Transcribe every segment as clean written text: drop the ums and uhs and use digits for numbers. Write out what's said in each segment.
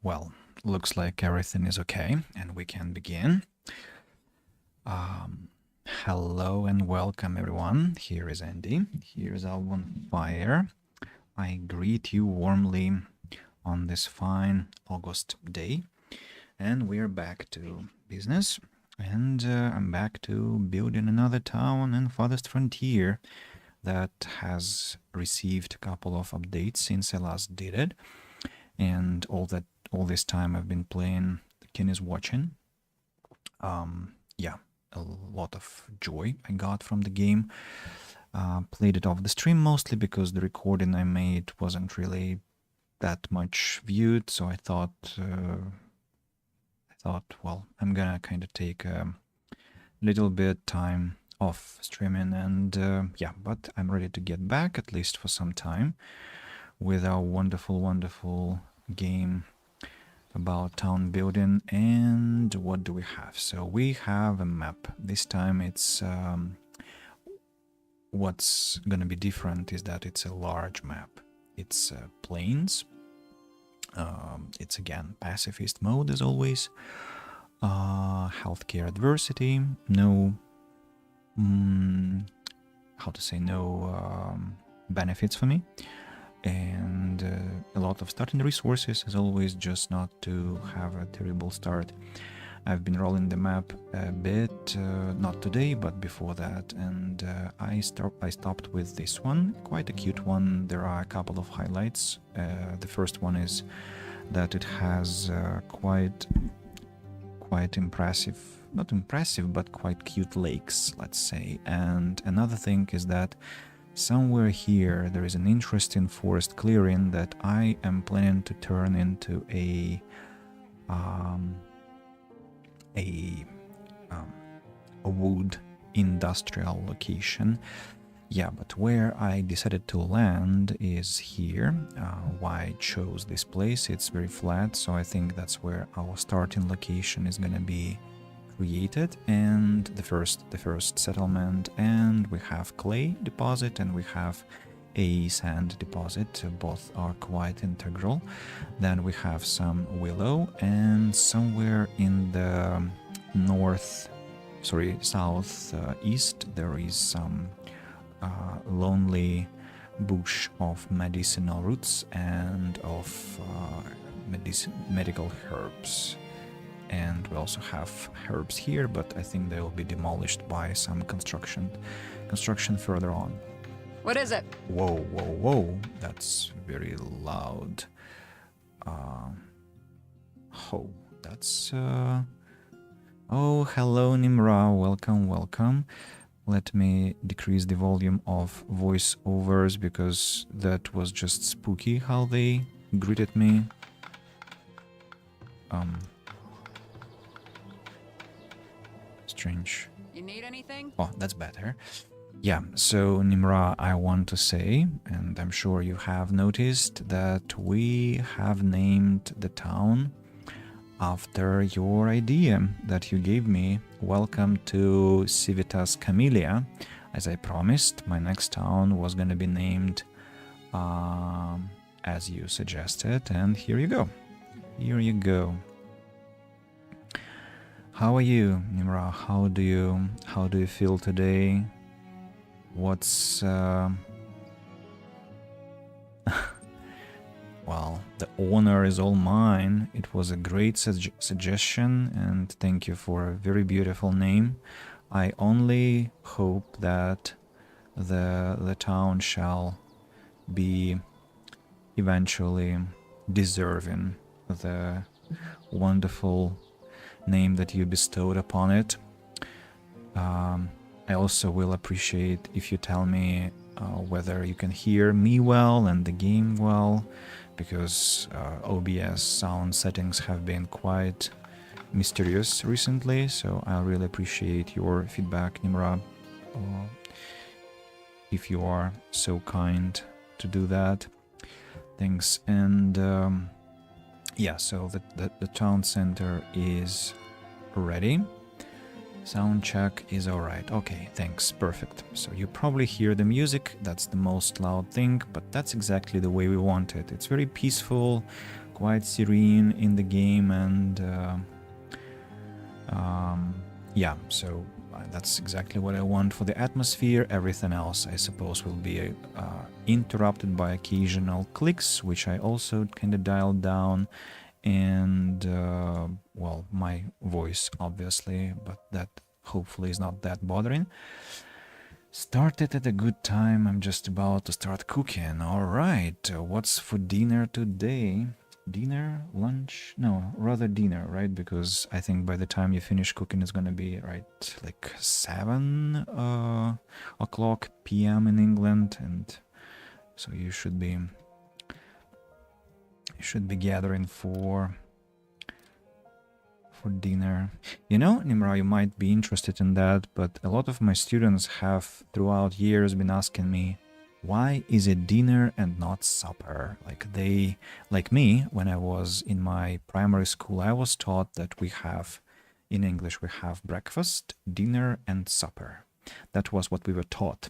Well, looks like everything is okay and we can begin. Um, Hello and welcome everyone. Here is Andy. Here is our bonfire. I greet you warmly on this fine August day. And we're back to business. And I'm back to building another town in Farthest Frontier that has received a couple of updates since I last did it. And all this time I've been playing The King is Watching. Yeah, a lot of joy I got from the game. Played it off the stream mostly because the recording I made wasn't really that much viewed, so I thought, well, I'm gonna kind of take a little bit time off streaming, and yeah, but I'm ready to get back at least for some time with our wonderful, wonderful game about town building. And what do we have? So we have a map. This time it's what's gonna be different is that it's a large map. It's plains. It's again pacifist mode as always. Healthcare adversity. No, how to say, no benefits for me. And a lot of starting resources as always, just not to have a terrible start. I've been rolling the map a bit, not today but before that, and I stopped with this one, quite a cute one. There are a couple of highlights. The first one is that it has quite impressive, not impressive, but quite cute lakes, let's say. And another thing is that somewhere here there is an interesting forest clearing that I am planning to turn into a wood industrial location. Yeah, but where I decided to land is here. Why I chose this place, it's very flat, so I think that's where our starting location is gonna be created, and the first settlement. And we have clay deposit and we have a sand deposit. Both are quite integral. Then we have some willow, and somewhere in the south east there is some lonely bush of medicinal roots and of medical herbs. And we also have herbs here, but I think they will be demolished by some construction further on. What is it? Whoa, whoa, whoa, that's very loud. Oh, that's oh, hello Nimra, welcome. Let me decrease the volume of voiceovers because that was just spooky how they greeted me. Strange. You need anything? Oh, that's better. Yeah, so Nimra, I want to say, and I'm sure you have noticed, that we have named the town after your idea that you gave me. Welcome to Civitas Camellia. As I promised, my next town was going to be named as you suggested, and here you go. Here you go. How are you, Nimra? How do you feel today? What's well, the honor is all mine. It was a great suggestion, and thank you for a very beautiful name. I only hope that the town shall be eventually deserving the wonderful name that you bestowed upon it. I also will appreciate if you tell me whether you can hear me well and the game well, because OBS sound settings have been quite mysterious recently, so I really appreciate your feedback, Nimra, if you are so kind to do that. Thanks. And yeah, so the town center is ready. Sound check is alright. Okay, thanks. Perfect. So you probably hear the music. That's the most loud thing, but that's exactly the way we want it. It's very peaceful, quite serene in the game, and yeah, so that's exactly what I want for the atmosphere. Everything else, I suppose, will be interrupted by occasional clicks, which I also kind of dialed down, and well, my voice, obviously, but that hopefully is not that bothering. Started at a good time. I'm just about to start cooking. All right, what's for dinner today? Dinner, lunch? No, rather dinner, right? Because I think by the time you finish cooking, it's gonna be right like 7 o'clock p.m. in England, and so you should be gathering for dinner. You know, Nimra, you might be interested in that, but a lot of my students have throughout years been asking me, why is it dinner and not supper? Like me, when I was in my primary school, I was taught that we have, in English, we have breakfast, dinner, and supper. That was what we were taught.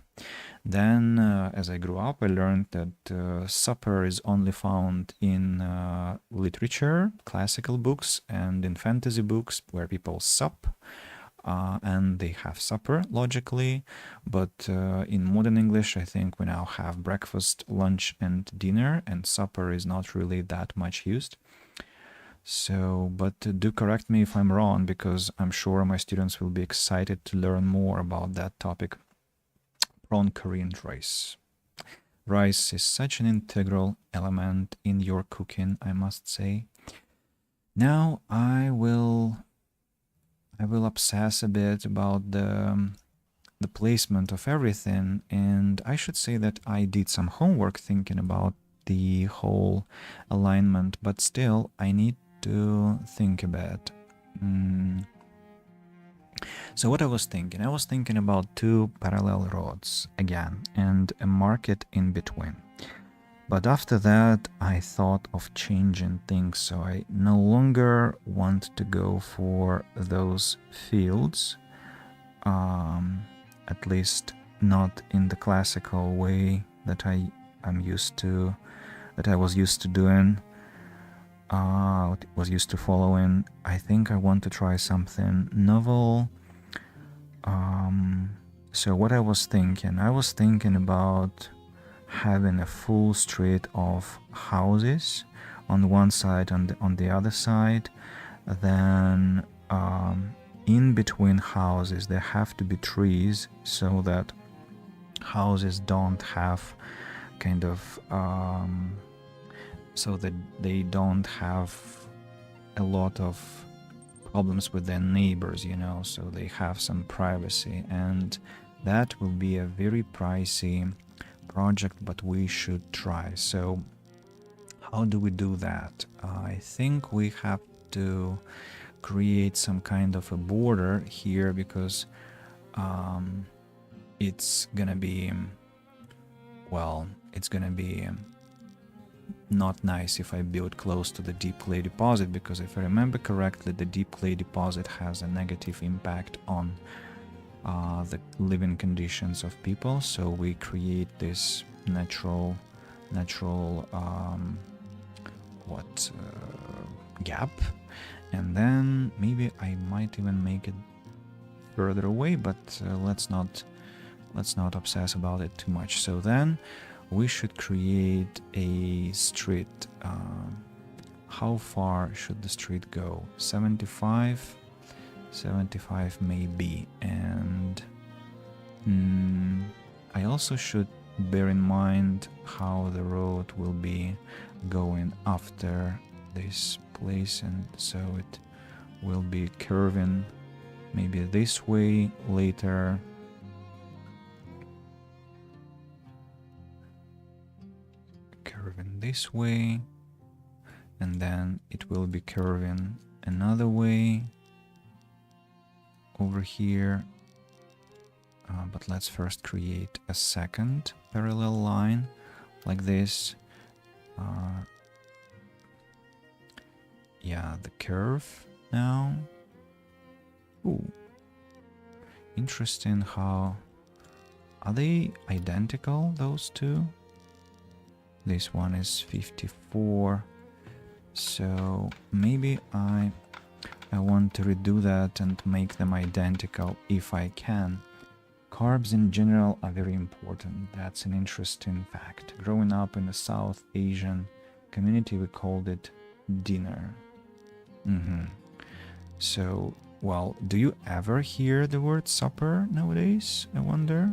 Then, as I grew up, I learned that supper is only found in literature, classical books, and in fantasy books where people sup and they have supper, logically. But in modern English, I think we now have breakfast, lunch, and dinner, and supper is not really that much used. So, but do correct me if I'm wrong, because I'm sure my students will be excited to learn more about that topic. Prawn curry and rice. Rice is such an integral element in your cooking, I must say. Now I will obsess a bit about the placement of everything, and I should say that I did some homework thinking about the whole alignment, but still I need to think a bit. So what I was thinking about 2 parallel roads again and a market in between. But after that, I thought of changing things, so I no longer want to go for those fields, at least not in the classical way that I was used to doing. Was used to following. I think I want to try something novel. So what I was thinking about having a full street of houses on one side and on the other side. Then in between houses there have to be trees so that houses don't have kind of so that they don't have a lot of problems with their neighbors, you know, so they have some privacy. And that will be a very pricey project, but we should try. So how do we do that? I think we have to create some kind of a border here, because it's gonna be, well, it's gonna be not nice if I build close to the deep clay deposit, because if I remember correctly, the deep clay deposit has a negative impact on the living conditions of people. So we create this natural gap, and then maybe I might even make it further away, but let's not obsess about it too much. So then we should create a street. How far should the street go? 75 maybe. And I also should bear in mind how the road will be going after this place, and so it will be curving maybe this way later. Curving this way, and then it will be curving another way over here. But let's first create a second parallel line like this. Yeah, the curve now. Ooh, interesting. How are they identical, those two? This one is 54, So maybe I want to redo that and make them identical if I can. Carbs in general are very important. That's an interesting fact. Growing up in the South Asian community, we called it dinner. So, well, do you ever hear the word supper nowadays, I wonder?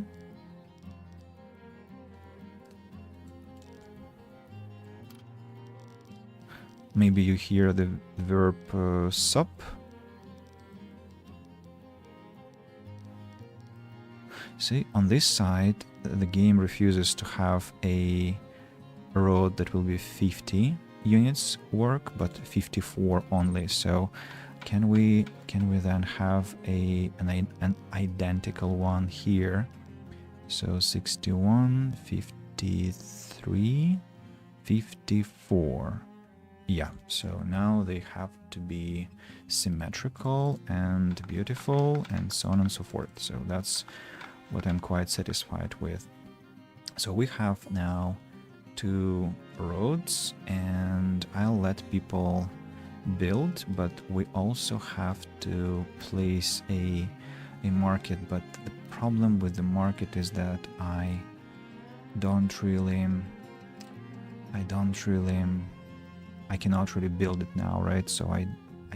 Maybe you hear the verb sup? See, on this side, the game refuses to have a road that will be 50 units work, but 54 only. So can we then have an identical one here? So 61, 53, 54. Yeah, so now they have to be symmetrical and beautiful and so on and so forth. So that's what I'm quite satisfied with. So we have now 2 roads, and I'll let people build, but we also have to place a market. But the problem with the market is that I cannot really build it now, right? So I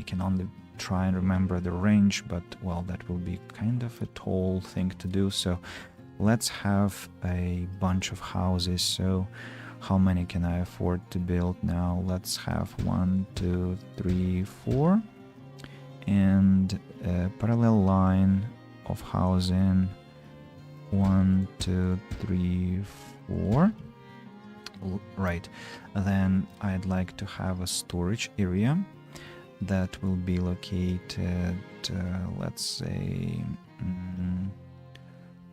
can only try and remember the range, but well, that will be kind of a tall thing to do. So let's have a bunch of houses. So how many can I afford to build now? Let's have 1, 2, 3, 4, and a parallel line of housing 1, 2, 3, 4. Right, then I'd like to have a storage area that will be located, let's say,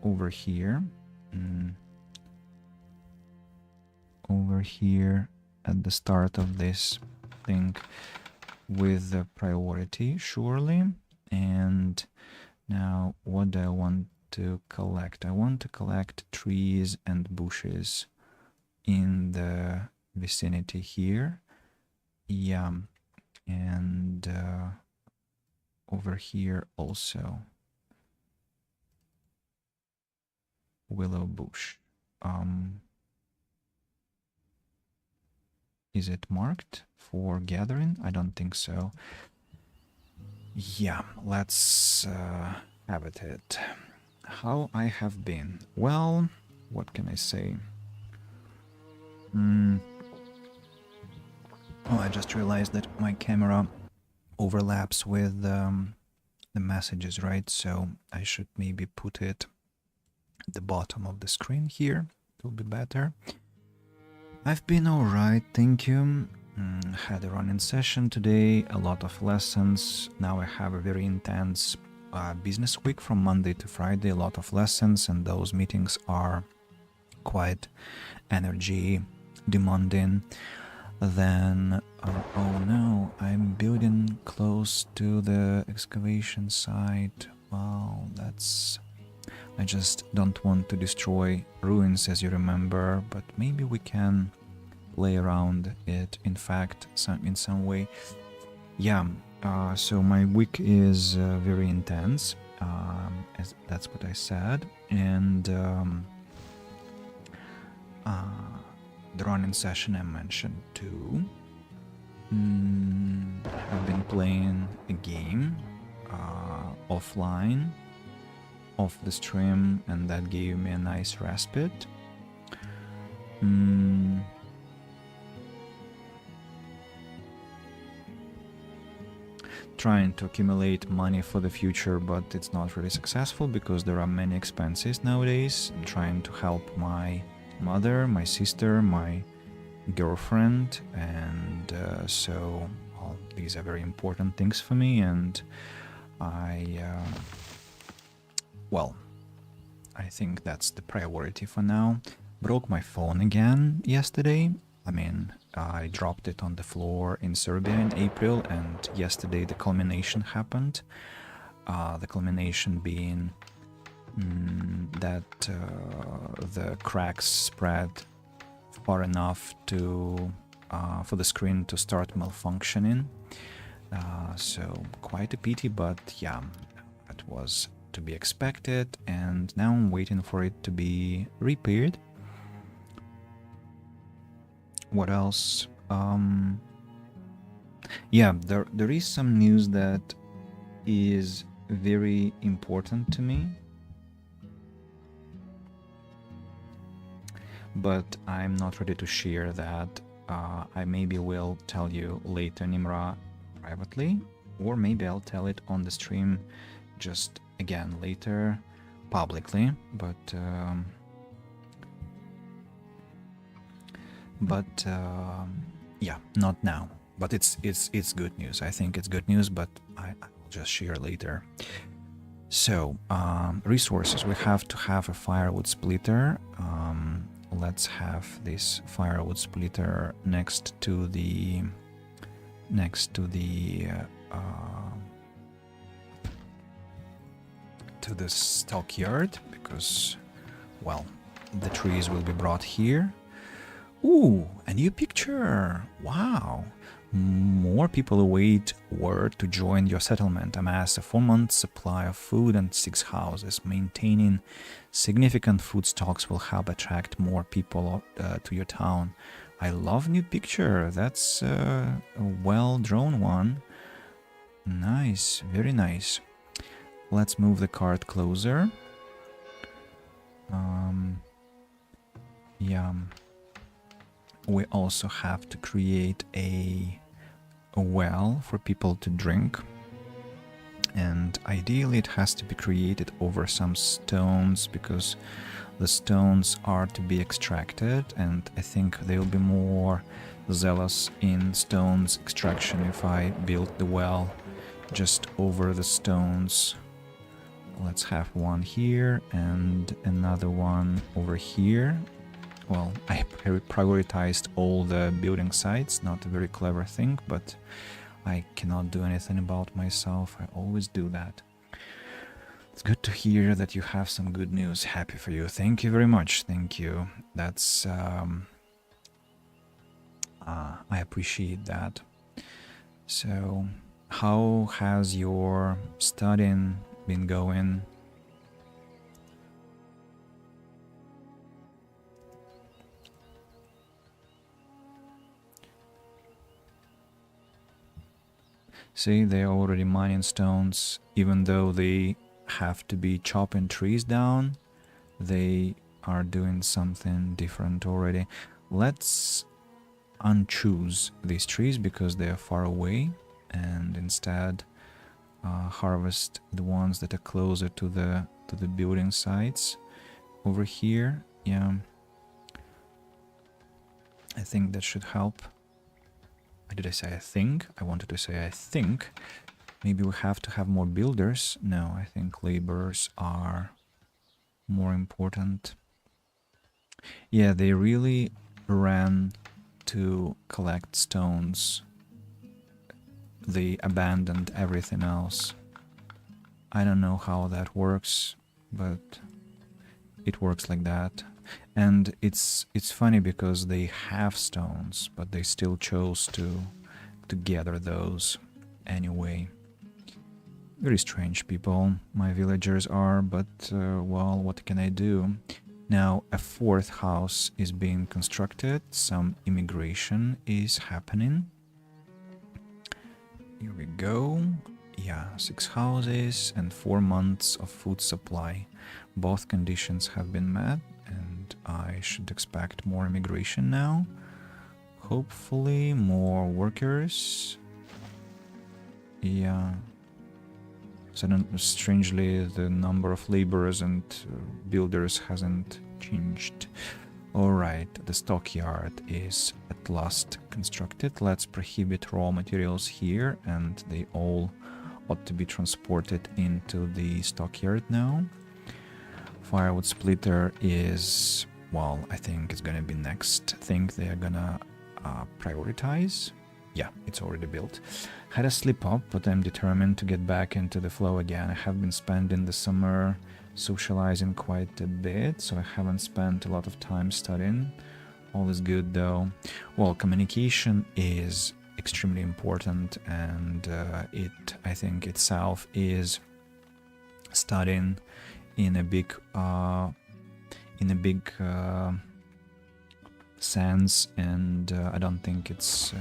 over here. Over here at the start of this thing with the priority, surely. And now what do I want to collect? I want to collect trees and bushes in the vicinity here. Yeah, and over here also. Willow bush. Is it marked for gathering? I don't think so. Yeah, let's habitat. How I have been? Well, what can I say? Oh, I just realized that my camera overlaps with the messages, right? So I should maybe put it at the bottom of the screen here. It will be better. I've been alright, thank you. Had a running session today, a lot of lessons. Now I have a very intense business week from Monday to Friday, a lot of lessons, and those meetings are quite energy demanding. Then, oh no, I'm building close to the excavation site. Wow, I just don't want to destroy ruins, as you remember, but maybe we can play around it, in fact, in some way. Yeah, so my week is very intense, that's what I said, and the running session I mentioned too. I've been playing a game offline, off the stream, and that gave me a nice respite. Trying to accumulate money for the future, but it's not really successful because there are many expenses nowadays. I'm trying to help my mother, my sister, my girlfriend, and so well, these are very important things for me, and I think that's the priority for now. Broke my phone again yesterday. I mean, I dropped it on the floor in Serbia in April, and yesterday the culmination happened. The culmination being that the cracks spread far enough to for the screen to start malfunctioning. So quite a pity, but yeah, that was to be expected, and now I'm waiting for it to be repaired. What else? Yeah, there is some news that is very important to me, but I'm not ready to share that. I maybe will tell you later, Nimra, privately, or maybe I'll tell it on the stream just again later publicly, but yeah, not now. But it's good news. I think it's good news, but I'll just share later. So resources, we have to have a firewood splitter. Let's have this firewood splitter next to the stockyard, because, well, the trees will be brought here. Ooh, a new picture! Wow! More people await word to join your settlement. Amass a 4-month supply of food and 6 houses. Maintaining significant food stocks will help attract more people to your town. I love new picture. That's a well-drawn one. Nice, very nice. Let's move the cart closer. Yeah. We also have to create a well for people to drink, and ideally it has to be created over some stones, because the stones are to be extracted, and I think they'll be more zealous in stones extraction if I build the well just over the stones. Let's have one here and another one over here. Well, I prioritized all the building sites, not a very clever thing, but I cannot do anything about myself. I always do that. It's good to hear that you have some good news. Happy for you. Thank you very much. Thank you. That's I appreciate that. So, how has your studying been going? See, they're already mining stones, even though they have to be chopping trees down. They are doing something different already. Let's unchoose these trees because they are far away, and instead harvest the ones that are closer to the building sites. Over here, yeah, I think that should help. Did I say I think? I wanted to say I think. Maybe we have to have more builders. No, I think laborers are more important. Yeah, they really ran to collect stones. They abandoned everything else. I don't know how that works, but it works like that. And it's funny because they have stones, but they still chose to gather those anyway. Very strange people my villagers are, but well, what can I do? Now a 4th house is being constructed. Some immigration is happening. Here we go. Yeah, 6 houses and 4 months of food supply. Both conditions have been met, and I should expect more immigration now. Hopefully more workers. Yeah. So strangely, the number of laborers and builders hasn't changed. Alright, the stockyard is at last constructed. Let's prohibit raw materials here, and they all ought to be transported into the stockyard now. Firewood splitter is, well, I think it's gonna be next thing they're gonna prioritize. Yeah, it's already built. Had a slip up, but I'm determined to get back into the flow again. I have been spending the summer socializing quite a bit, so I haven't spent a lot of time studying. All is good though. Well, communication is extremely important, and I think itself is studying in a big sense, and I don't think it's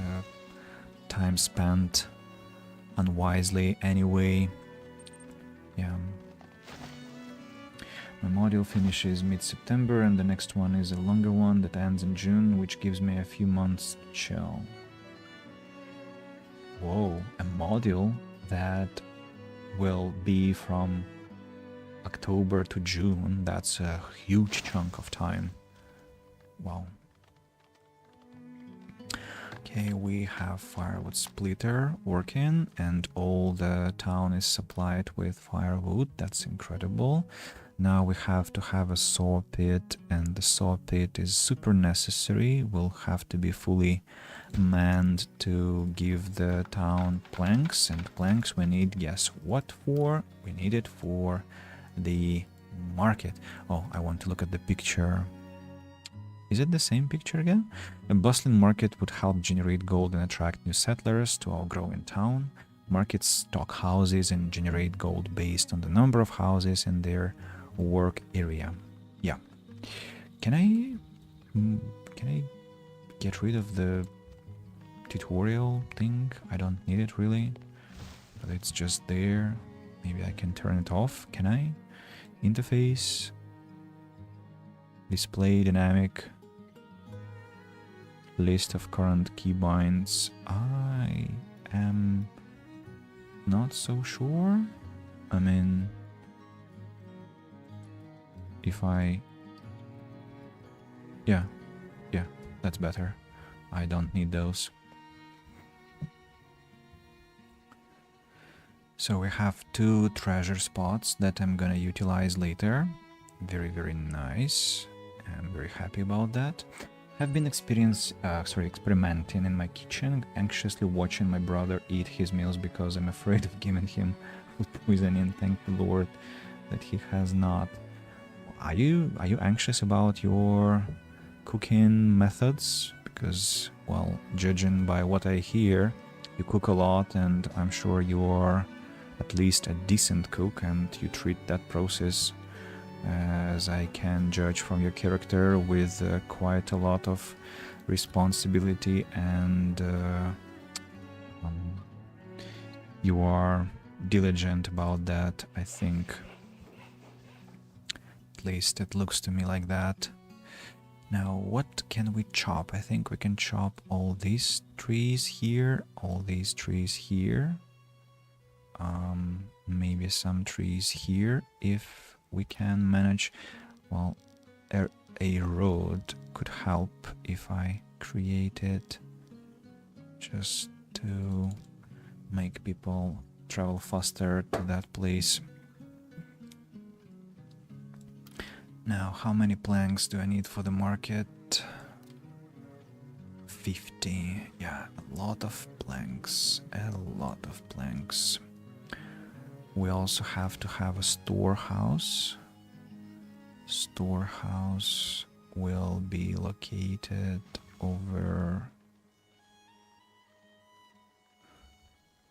time spent unwisely anyway. Yeah. My module finishes mid-September, and the next one is a longer one that ends in June, which gives me a few months to chill. Whoa, a module that will be from October to June. That's a huge chunk of time. Wow. Okay, we have firewood splitter working, and all the town is supplied with firewood. That's incredible. Now we have to have a saw pit, and the saw pit is super necessary. We'll have to be fully manned to give the town planks, and planks we need, guess what for? We need it for the market. Oh, I want to look at the picture. Is it the same picture again? A bustling market would help generate gold and attract new settlers to our growing town. Markets stock houses and generate gold based on the number of houses in their work area. Yeah. Can I get rid of the tutorial thing? I don't need it really, but it's just there. Maybe I can turn it off. Can I? Interface, display dynamic, list of current keybinds. I am not so sure. I mean, if I... Yeah, that's better. I don't need those. So we have 2 treasure spots that I'm gonna utilize later. Very, very nice. I'm very happy about that. I've been experimenting in my kitchen, anxiously watching my brother eat his meals because I'm afraid of giving him food poisoning. Thank the Lord that he has not. Are you anxious about your cooking methods? Because, well, judging by what I hear, you cook a lot, and I'm sure you're at least a decent cook, and you treat that process, as I can judge from your character, with quite a lot of responsibility, and you are diligent about that, I think. At least it looks to me like that. Now, what can we chop? I think we can chop all these trees here, all these trees here. Maybe some trees here, if we can manage. Well, a road could help if I create it, just to make people travel faster to that place. Now, how many planks do I need for the market? 50. Yeah, a lot of planks. A lot of planks. We also have to have a storehouse. Storehouse will be located over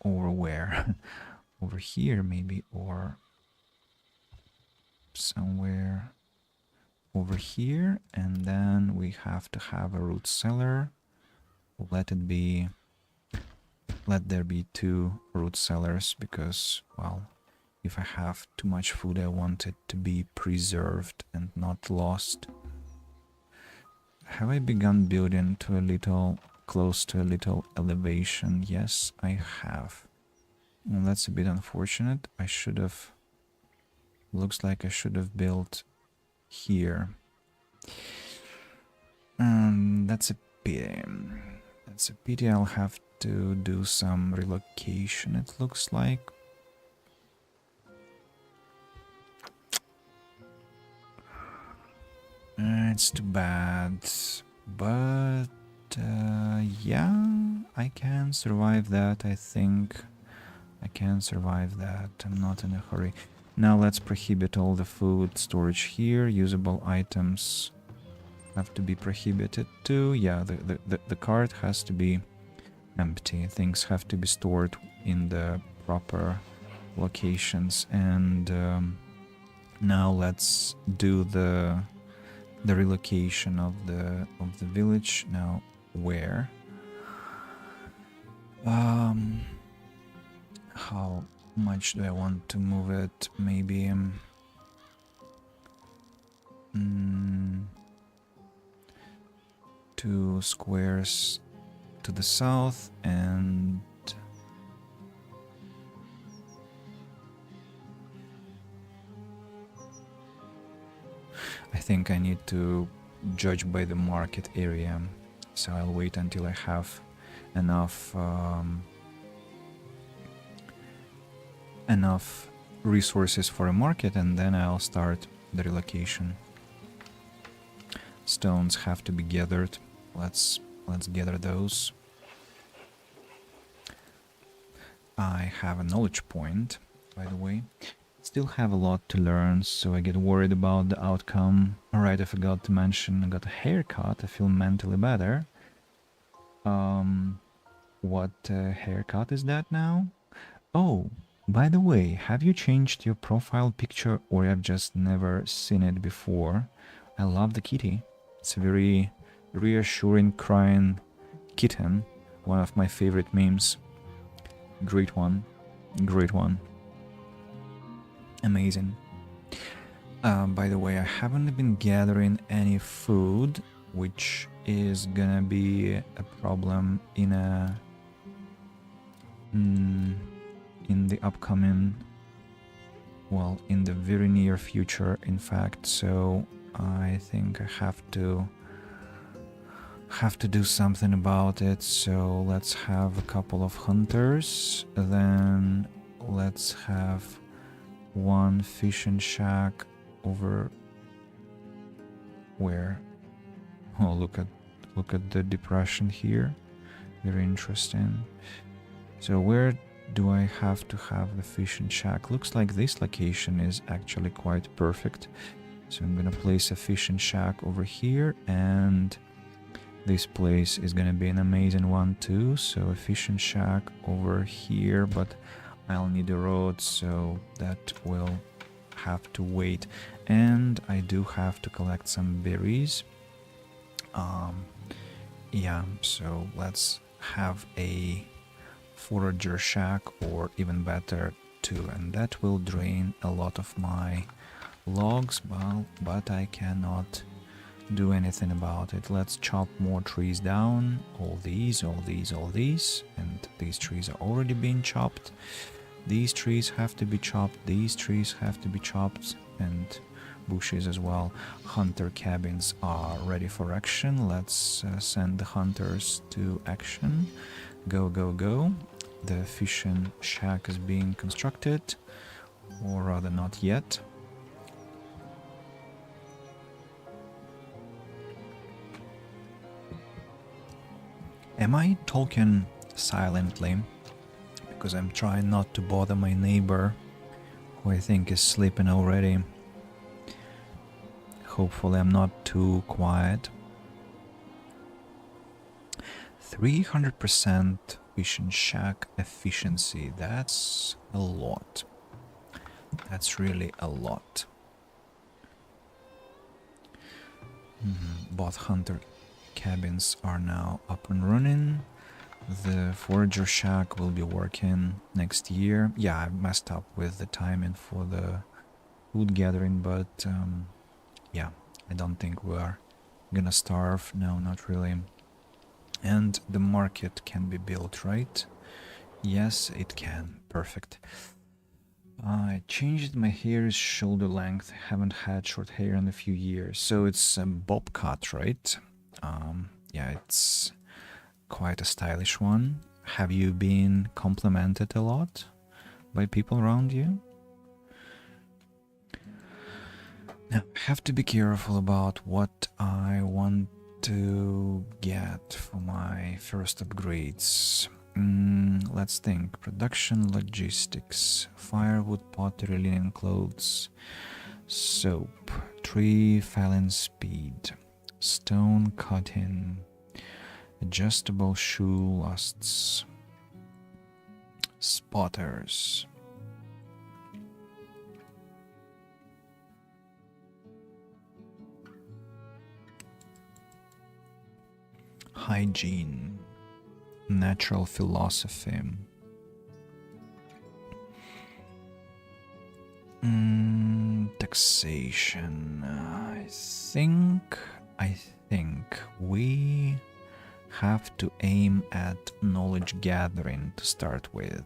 where? Over here maybe, or somewhere over here, and then we have to have a root cellar. Let there be 2 root cellars, because, well, if I have too much food, I want it to be preserved and not lost. Have I begun building to a little, close to a little elevation? Yes, I have. Well, that's a bit unfortunate. I should have... Looks like I should have built here. That's a pity. That's a pity. I'll have to do some relocation, it looks like. It's too bad, but yeah, I can survive that. I think I can survive that. I'm not in a hurry. Now let's prohibit all the food storage here. Usable items have to be prohibited too. Yeah, the cart has to be empty. Things have to be stored in the proper locations. And now let's do the relocation of the village. Now where? How much do I want to move it? Maybe 2 squares to the south, and I think I need to judge by the market area, so I'll wait until I have enough enough resources for a market, and then I'll start the relocation. Stones have to be gathered. Let's gather those. I have a knowledge point, by the way. Still have a lot to learn, so I get worried about the outcome. Alright, I forgot to mention I got a haircut. I feel mentally better. What haircut is that now? Oh, by the way, have you changed your profile picture, or I've just never seen it before? I love the kitty. It's a very reassuring crying kitten. One of my favorite memes. Great one. Great one. Amazing. By the way, I haven't been gathering any food, which is gonna be a problem in the upcoming, well, in the very near future, in fact. So I think I have to do something about it. So let's have a couple of hunters, then let's have one fishing shack over where? Oh, look at the depression here. Very interesting. So where do I have to have the fishing shack? Looks like this location is actually quite perfect. So I'm gonna place a fishing shack over here, and this place is gonna be an amazing one too. So a fishing shack over here, but I'll need a road, so that will have to wait. And I do have to collect some berries. Yeah, so let's have a forager shack, or even better, 2, and that will drain a lot of my logs, well, but I cannot do anything about it. Let's chop more trees down. All these, and these trees are already being chopped. These trees have to be chopped, these trees have to be chopped, and bushes as well. Hunter cabins are ready for action. Let's send the hunters to action. Go, go, go. The fishing shack is being constructed, or rather not yet. Am I talking silently? Because I'm trying not to bother my neighbor, who I think is sleeping already. Hopefully I'm not too quiet. 300% fishing shack efficiency. That's a lot. That's really a lot. Both hunter cabins are now up and running. The forager shack will be working next year. Yeah, I messed up with the timing for the food gathering, but yeah, I don't think we're gonna starve. No, not really. And the market can be built, right? Yes, it can. Perfect. I changed my hair's shoulder length. Haven't had short hair in a few years. So it's a bob cut, right? Yeah, it's quite a stylish one. Have you been complimented a lot by people around you? Now, I have to be careful about what I want to get for my first upgrades. Let's think. Production, logistics, firewood, pottery, linen, clothes, soap, tree, felling speed. Stone cutting. Adjustable shoe lasts. Spotters. Hygiene. Natural philosophy. Taxation. I think we have to aim at knowledge gathering to start with,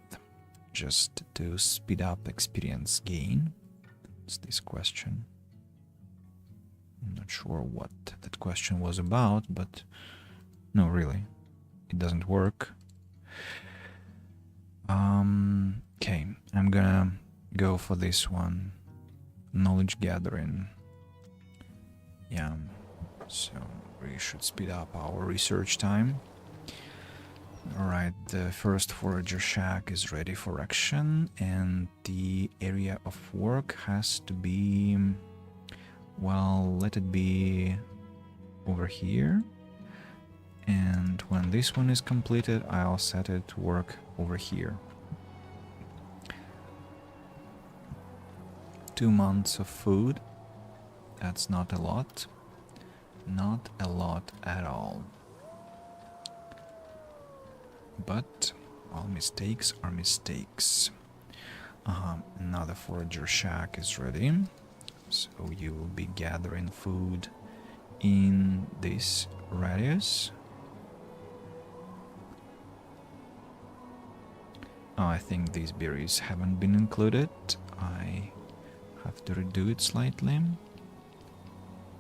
just to speed up experience gain. What's this question? I'm not sure what that question was about, but no, really, it doesn't work. Okay, I'm gonna go for this one. Knowledge gathering. Yeah, so we should speed up our research time. Alright, the first forager shack is ready for action, and the area of work has to be, well, let it be over here. And when this one is completed, I'll set it to work over here. 2 months of food. That's not a lot. Not a lot at all. But all mistakes are mistakes. Another forager shack is ready. So you will be gathering food in this radius. Oh, I think these berries haven't been included. I have to redo it slightly.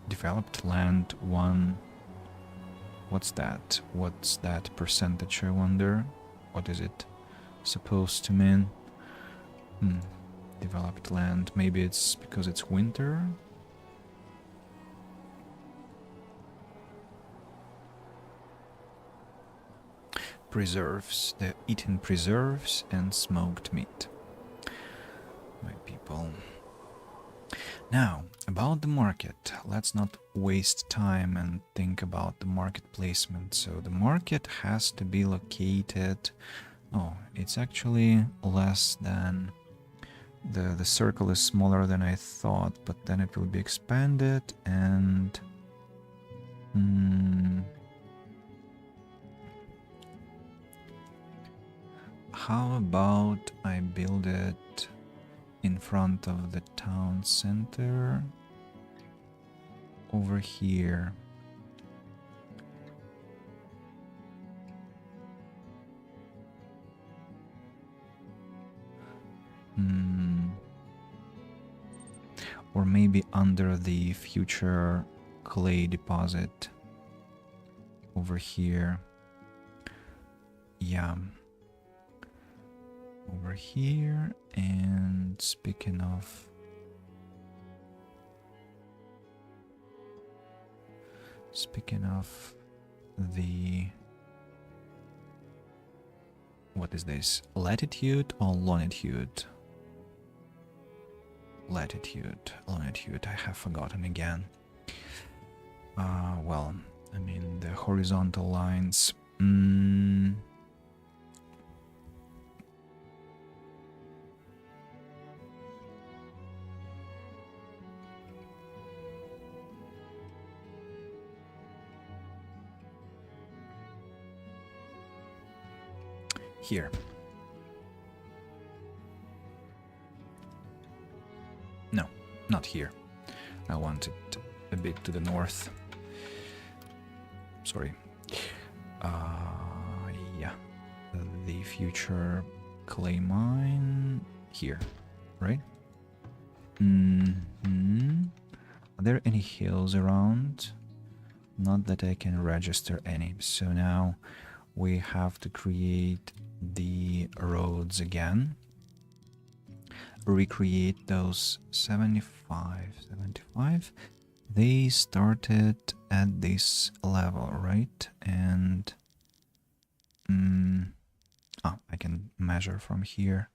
Developed land 1. What's that? What's that percentage, I wonder? What is it supposed to mean? Developed land. Maybe it's because it's winter? Preserves. They're eating preserves and smoked meat. My people. Now, about the market. Let's not waste time and think about the market placement. So the market has to be located... Oh, it's actually less than... The circle is smaller than I thought, but then it will be expanded and... How about I build it in front of the town center over here? Or maybe under the future clay deposit over here. Yeah. Over here. And speaking of the... What is this? Latitude or longitude? Latitude, longitude, I have forgotten again. Well, I mean the horizontal lines. Here. No, not here. I want it a bit to the north. Sorry. Yeah. The future clay mine here, right? Are there any hills around? Not that I can register any. So now we have to create the roads again. Recreate those 75. They started at this level, right? And I can measure from here,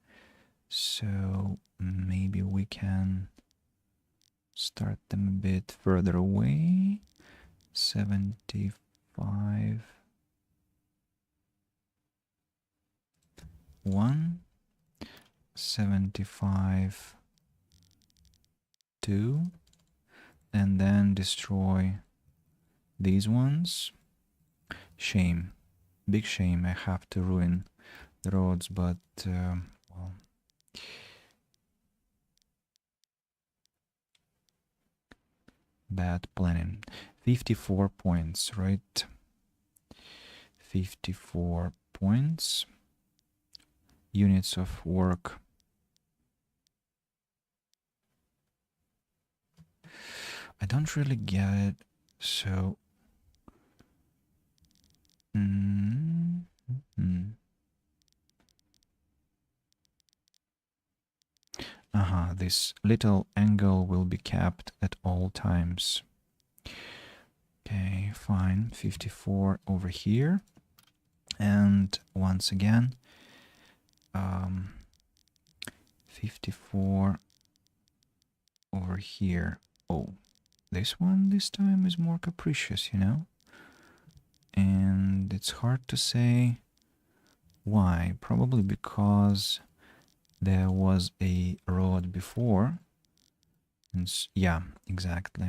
so maybe we can start them a bit further away 75. 1, 75, 2, and then destroy these ones. Shame. Big shame. I have to ruin the roads, but, well, bad planning. 54 points, right? 54 points. Units of work. I don't really get it, so... this little angle will be kept at all times. Okay, fine. 54 over here. And once again, 54 over here. Oh, this one this time is more capricious, you know? And it's hard to say why. Probably because there was a road before. And yeah, exactly.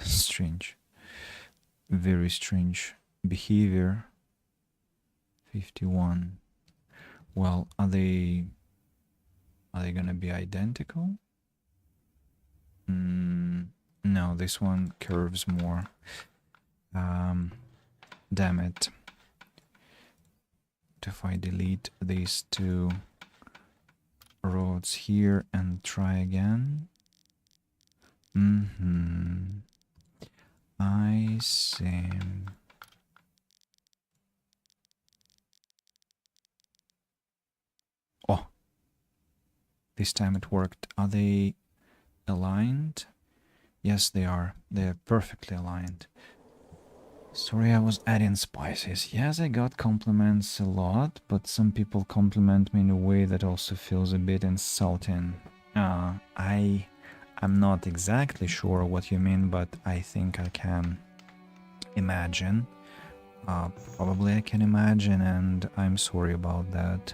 Strange. Very strange behavior. 51. Well, are they gonna be identical? No, this one curves more. Damn it. If I delete these two roads here and try again. I see. Oh, this time it worked. Are they aligned? Yes, they are. They're perfectly aligned. Sorry, I was adding spices. Yes, I got compliments a lot, but some people compliment me in a way that also feels a bit insulting. I'm not exactly sure what you mean, but I think I can imagine. Probably I can imagine, and I'm sorry about that.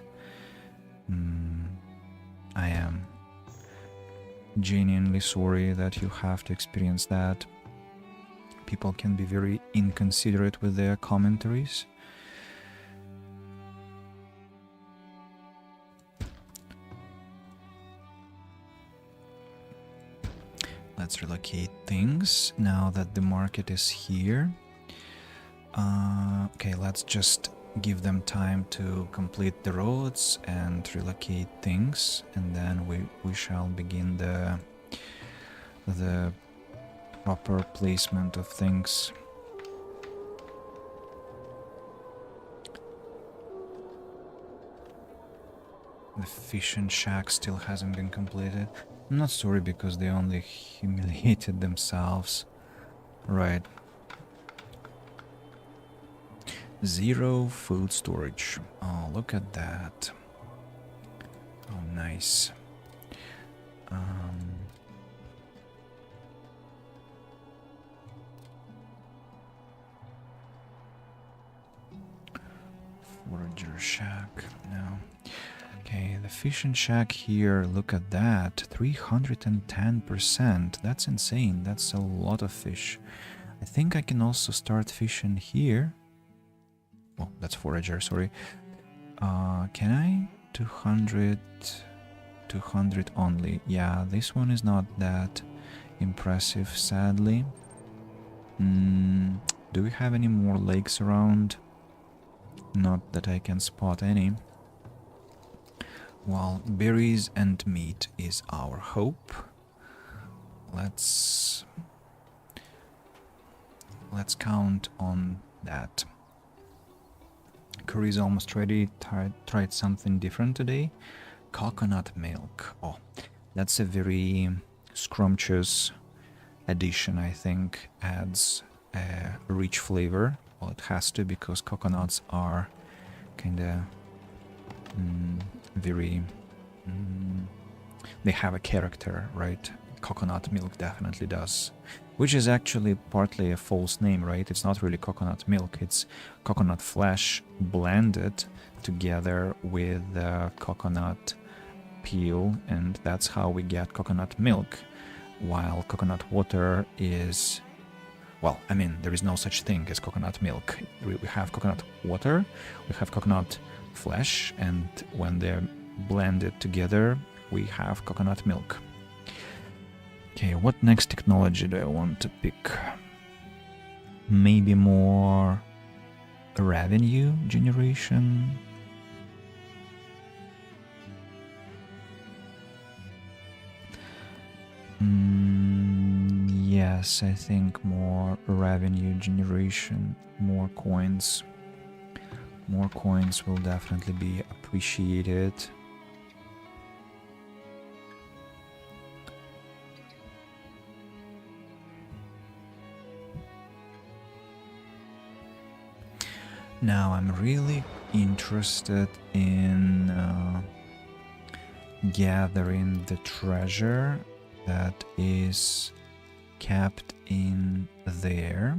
I am genuinely sorry that you have to experience that. People can be very inconsiderate with their commentaries. Let's relocate things now that the market is here. Okay, let's just give them time to complete the roads and relocate things, and then we shall begin the proper placement of things. The fishing shack still hasn't been completed. I'm not sorry because they only humiliated themselves. Right. 0 food storage. Oh, look at that. Oh, nice. Forager shack. No. Okay, the fishing shack here, look at that. 310%. That's insane. That's a lot of fish. I think I can also start fishing here. Oh, that's forager, sorry. Can I? 200 only. Yeah, this one is not that impressive, sadly. Do we have any more lakes around? Not that I can spot any. Well, berries and meat is our hope. Let's count on that. Curry is almost ready. Tried something different today. Coconut milk. Oh, that's a very scrumptious addition, I think. Adds a rich flavor. Well, it has to, because coconuts are kind of very... they have a character, right? Coconut milk definitely does. Which is actually partly a false name, right? It's not really coconut milk, it's coconut flesh blended together with coconut peel, and that's how we get coconut milk. While coconut water is... well, I mean, there is no such thing as coconut milk. We have coconut water, we have coconut flesh, and when they're blended together, we have coconut milk. Okay, what next technology do I want to pick? Maybe more revenue generation? Yes, I think more revenue generation, more coins. More coins will definitely be appreciated. Now I'm really interested in gathering the treasure that is kept in there.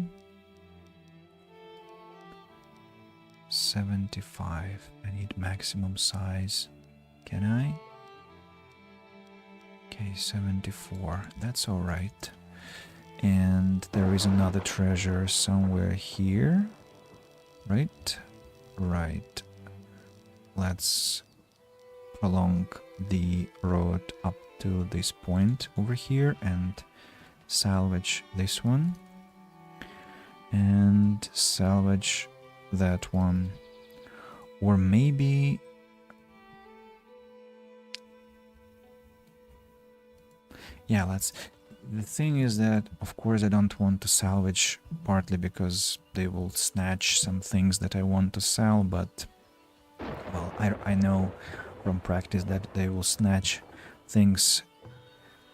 75. I need maximum size. Can I? Okay, 74. That's all right. And there is another treasure somewhere here. Right? Right. Let's prolong the road up to this point over here and salvage this one. And salvage that one. Or maybe... yeah, let's... the thing is that, of course, I don't want to salvage, partly because they will snatch some things that I want to sell, but, well, I know from practice that they will snatch things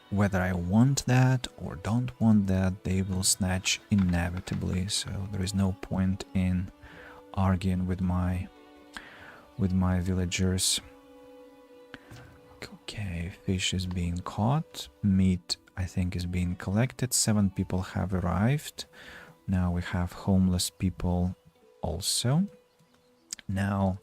whether I want that or don't want that. They will snatch inevitably, so there is no point in arguing with my villagers. Okay, fish is being caught. Meat, I think, is being collected. 7 people have arrived. Now we have homeless people also. Now,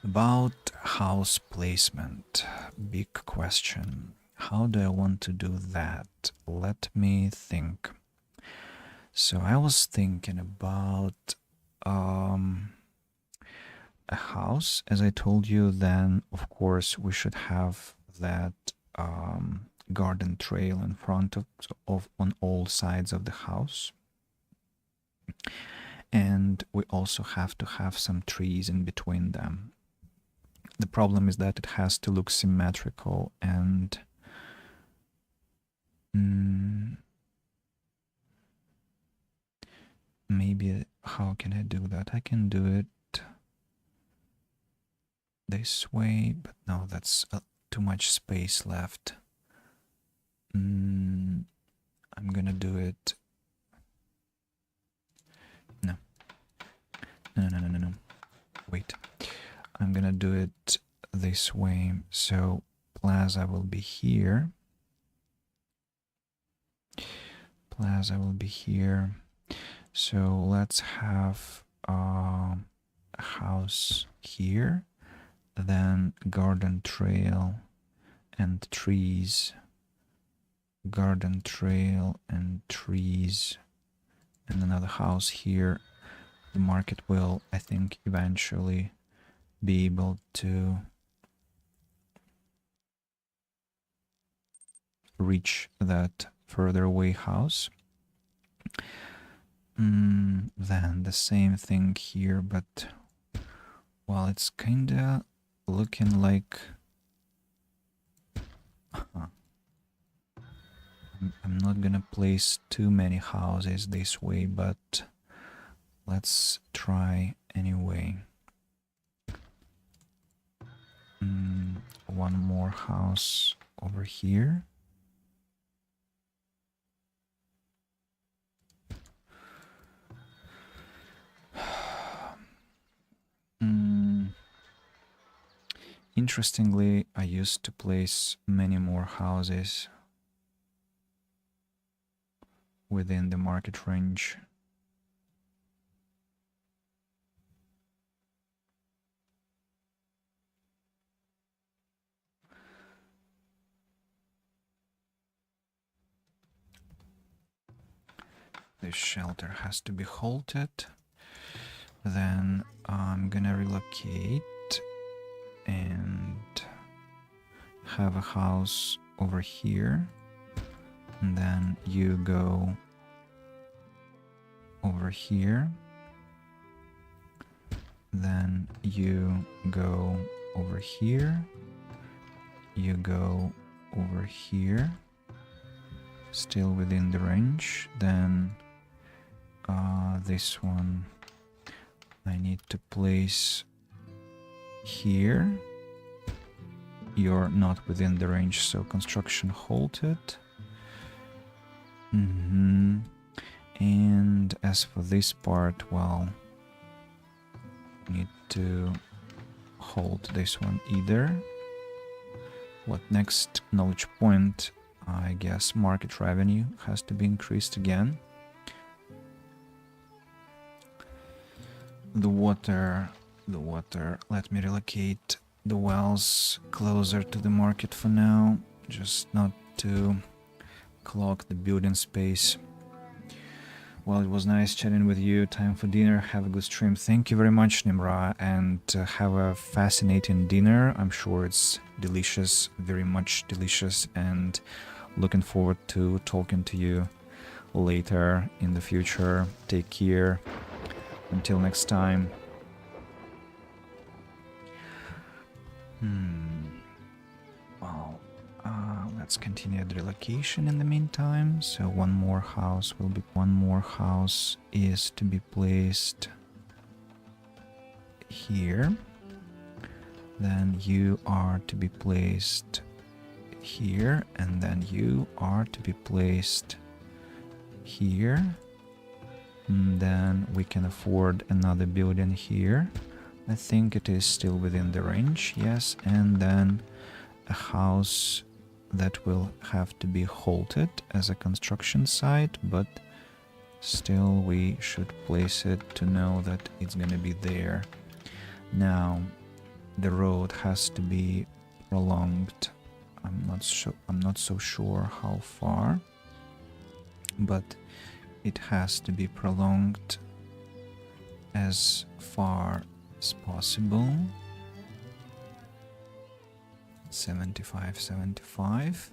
about house placement. Big question. How do I want to do that? Let me think. So I was thinking about a house, as I told you. Then of course we should have that garden trail in front of on all sides of the house, and we also have to have some trees in between them. The problem is that it has to look symmetrical, and maybe how can I do that? I can do it this way, but no, that's too much space left. I'm gonna do it. No. No. Wait. I'm gonna do it this way. So plaza will be here. Plaza will be here. So let's have a house here. Then garden trail and trees, garden trail and trees, and another house here. The market will, I think, eventually be able to reach that further away house. Then the same thing here, but, well, it's kinda looking like I'm not gonna place too many houses this way, but let's try anyway. One more house over here. Interestingly, I used to place many more houses within the market range. This shelter has to be halted. Then I'm gonna relocate and have a house over here. And then you go over here. Then you go over here. You go over here. Still within the range. Then this one I need to place here. You're not within the range, so construction halted. And as for this part, well, need to hold this one either. What next? Knowledge point. I guess market revenue has to be increased again. The water, let me relocate the wells closer to the market for now, just not to clog the building space. Well, it was nice chatting with you. Time for dinner. Have a good stream. Thank you very much, Nimra, and have a fascinating dinner. I'm sure it's delicious, very much delicious, and looking forward to talking to you later in the future. Take care. Until next time. Well, let's continue the relocation in the meantime. So one more house is to be placed here. Then you are to be placed here, and then you are to be placed here. And then we can afford another building here. I think it is still within the range, yes. And then a house that will have to be halted as a construction site, but still we should place it to know that it's gonna be there. Now the road has to be prolonged. I'm not so sure how far, but it has to be prolonged as far as possible. 75.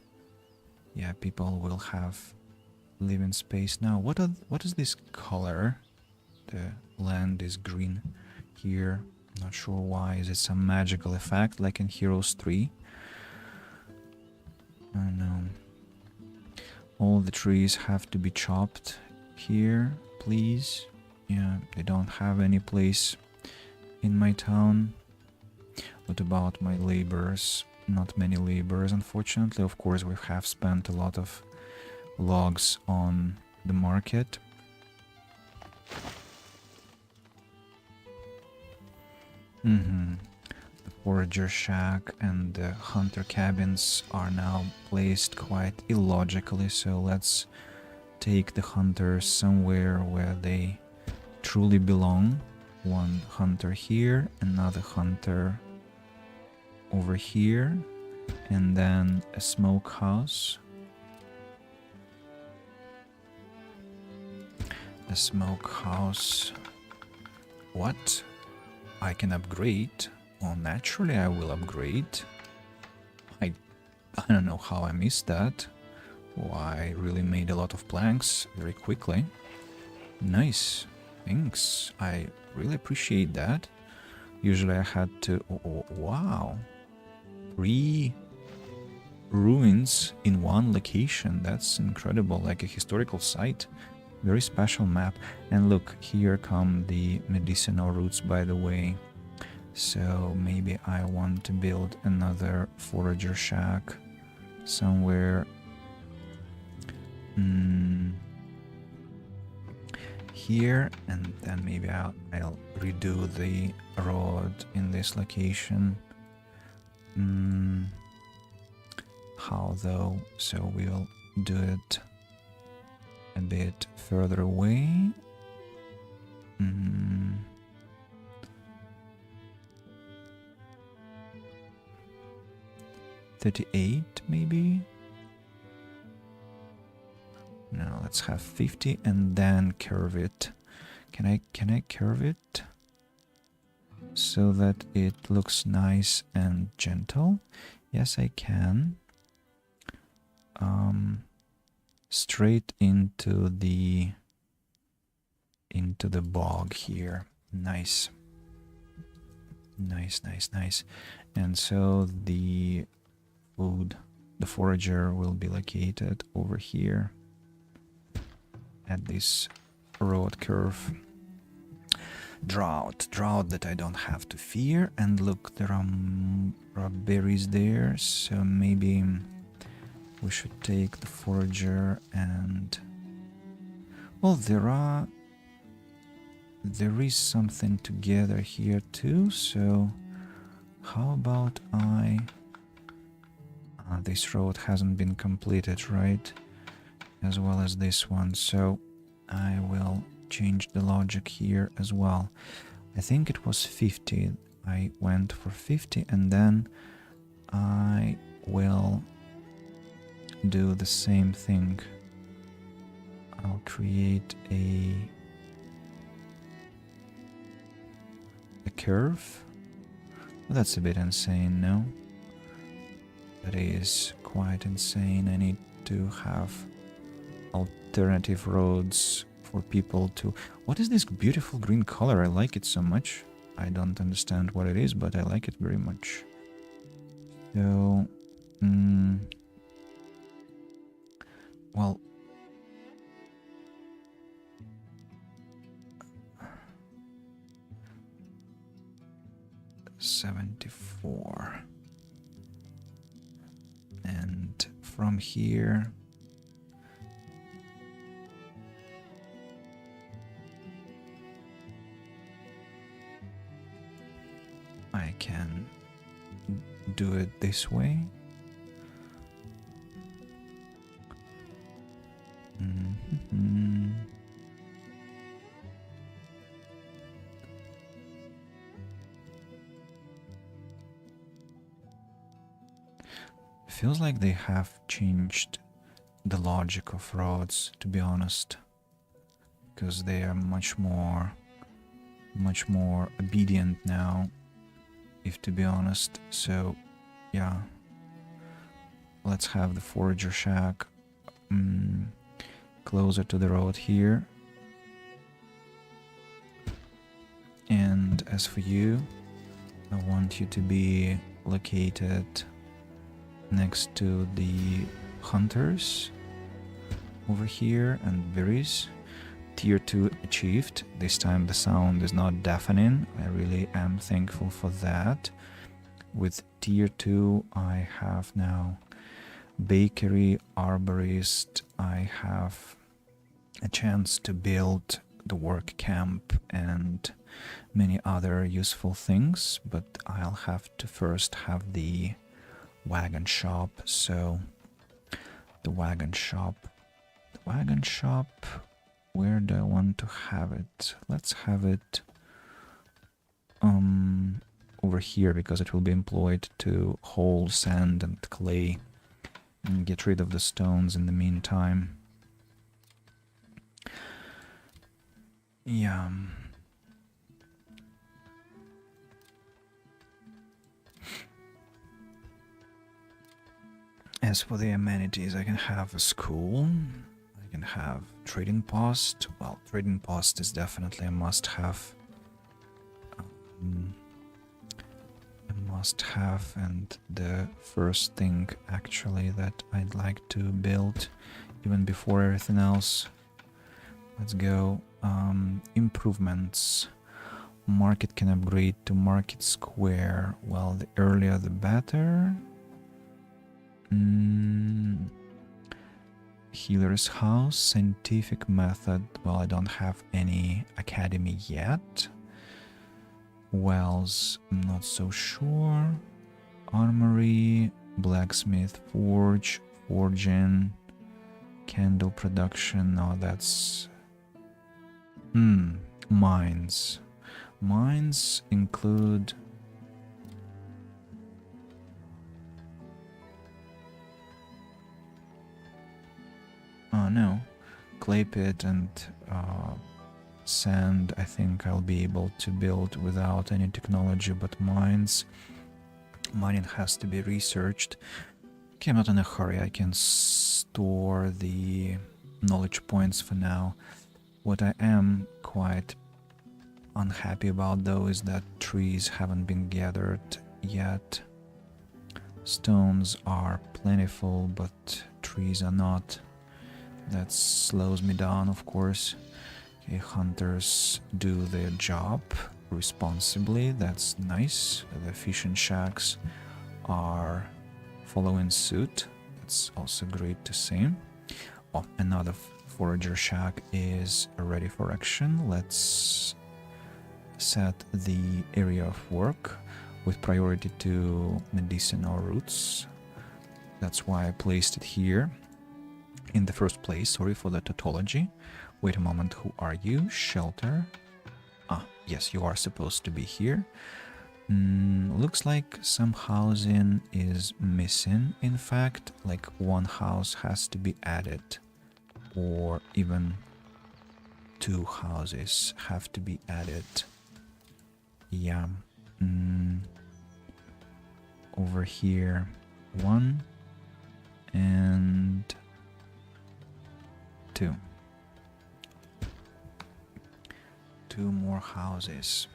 Yeah, people will have living space now. What is this color? The land is green here. Not sure why. Is it some magical effect like in Heroes 3? I don't know. All the trees have to be chopped here, please. Yeah, they don't have any place in my town. What about my laborers? Not many laborers, unfortunately. Of course, we have spent a lot of logs on the market. The forager shack and the hunter cabins are now placed quite illogically, so let's take the hunters somewhere where they truly belong. One hunter here, another hunter over here, and then a smokehouse. A smokehouse. What? I can upgrade? Well, naturally I will upgrade. I don't know how I missed that. Oh, I really made a lot of planks very quickly. Nice. Thanks. I really appreciate that. Usually I had to... Oh, wow. 3 ruins in one location. That's incredible. Like a historical site. Very special map. And look, here come the medicinal roots, by the way. So maybe I want to build another forager shack somewhere here, and then maybe I'll redo the road in this location. How though? So we'll do it a bit further away. 38 maybe? No, let's have 50 and then curve it. Can I curve it so that it looks nice and gentle? Yes, I can. Straight into the bog here. Nice. Nice. And so the forager will be located over here at this road curve. Drought that I don't have to fear. And look, there are berries there, so maybe we should take the forager and... Well, there is something together here too, so how about this road hasn't been completed, right? As well as this one, so I will change the logic here as well. I think it was 50. I went for 50 and then I will do the same thing. I'll create a curve. Well, that's a bit insane, no? That is quite insane. I need to have alternative roads for people to... What is this beautiful green color? I like it so much. I don't understand what it is, but I like it very much. So... well... 74. And from here I can do it this way. Feels like they have changed the logic of roads, to be honest, because they are much more obedient now, if to be honest. So yeah, let's have the forager shack closer to the road here. And as for you, I want you to be located next to the hunters over here and berries. Tier 2 achieved. This time the sound is not deafening. I really am thankful for that. With Tier 2 I have now bakery, arborist, I have a chance to build the work camp and many other useful things, but I'll have to first have the wagon shop. So the wagon shop, where do I want to have it? Let's have it over here, because it will be employed to haul sand and clay and get rid of the stones in the meantime. Yeah. As for the amenities, I can have a school, I can have trading post. Well, trading post is definitely a must-have. And the first thing actually that I'd like to build, even before everything else. Let's go. Improvements. Market can upgrade to market square. Well, the earlier the better. Healer's house, scientific method. Well, I don't have any academy yet. Wells, I'm not so sure. Armor blacksmith, forge, forging, candle production. No, that's... mines. Mines include... Oh no, clay pit and sand. I think I'll be able to build without any technology, but mines, mining has to be researched. Okay, I'm not in a hurry. I can store the knowledge points for now. What I am quite unhappy about though is that trees haven't been gathered yet. Stones are plentiful, but trees are not. That slows me down, of course. Okay, hunters do their job responsibly. That's nice. The fishing shacks are following suit. That's also great to see. Oh, another forager shack is ready for action. Let's set the area of work with priority to medicinal roots. That's why I placed it here in the first place. Sorry for the tautology. Wait a moment, who are you? Shelter. Ah, yes, you are supposed to be here. Looks like some housing is missing. In fact, like one house has to be added, or even 2 houses have to be added. Yeah. Over here, 1 and 2. 2 more houses.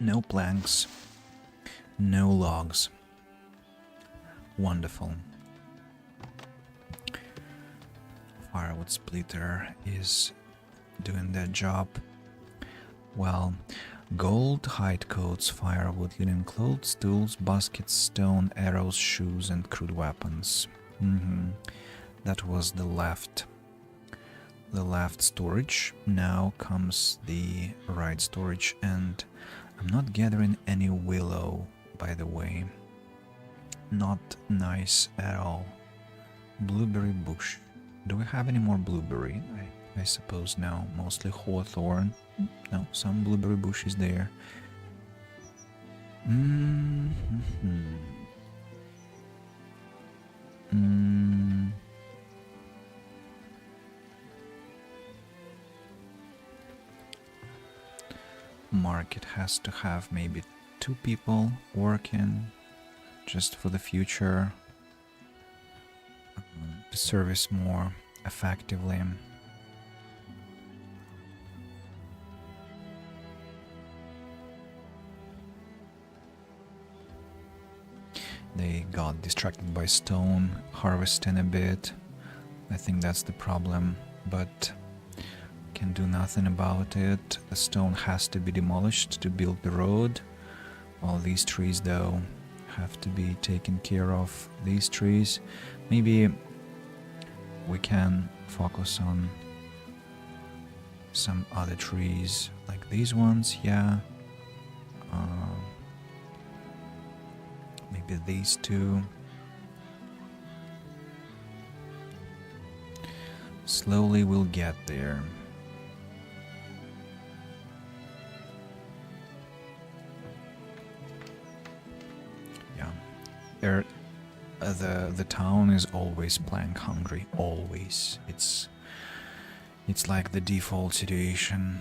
No planks, no logs. Wonderful. Firewood splitter is doing their job well. Gold, hide coats, firewood, linen clothes, tools, baskets, stone, arrows, shoes, and crude weapons. That was the left storage. Now comes the right storage, and I'm not gathering any willow, by the way. Not nice at all. Blueberry bush. Do we have any more blueberry? I suppose no. Mostly hawthorn. No, some blueberry bushes there. Market has to have maybe 2 people working just for the future to service more effectively. They got distracted by stone harvesting a bit. I think that's the problem, but can do nothing about it. The stone has to be demolished to build the road. All these trees though have to be taken care of. These trees, maybe we can focus on some other trees like these ones. Yeah, maybe these 2. Slowly we'll get there. The town is always plank hungry, always. It's like the default situation.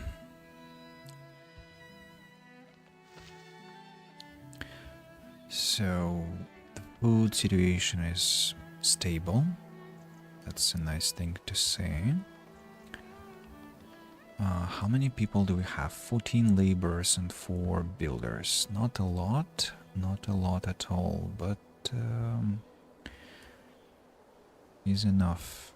So the food situation is stable. That's a nice thing to say. How many people do we have? 14 laborers and 4 builders. Not a lot at all, but is enough.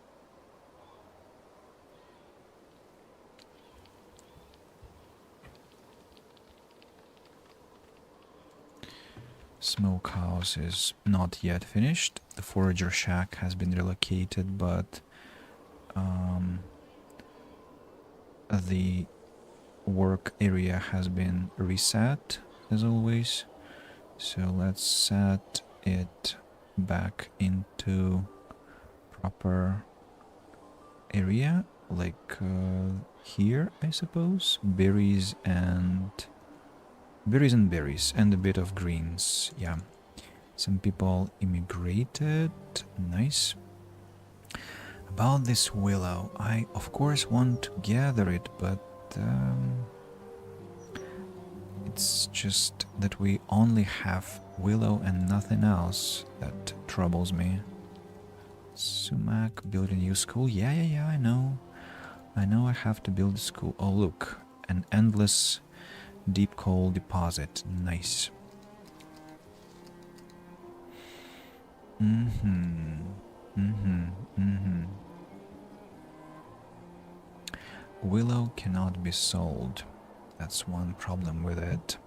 Smokehouse is not yet finished. The forager shack has been relocated, but the work area has been reset as always. So let's set it back into proper area, like here, I suppose. Berries and berries and a bit of greens. Yeah, some people immigrated. Nice. About this willow, I of course want to gather it, but it's just that we only have willow and nothing else that troubles me. Sumac, build a new school. Yeah, I know. I know I have to build a school. Oh, look. An endless deep coal deposit. Nice. Willow cannot be sold. That's one problem with it.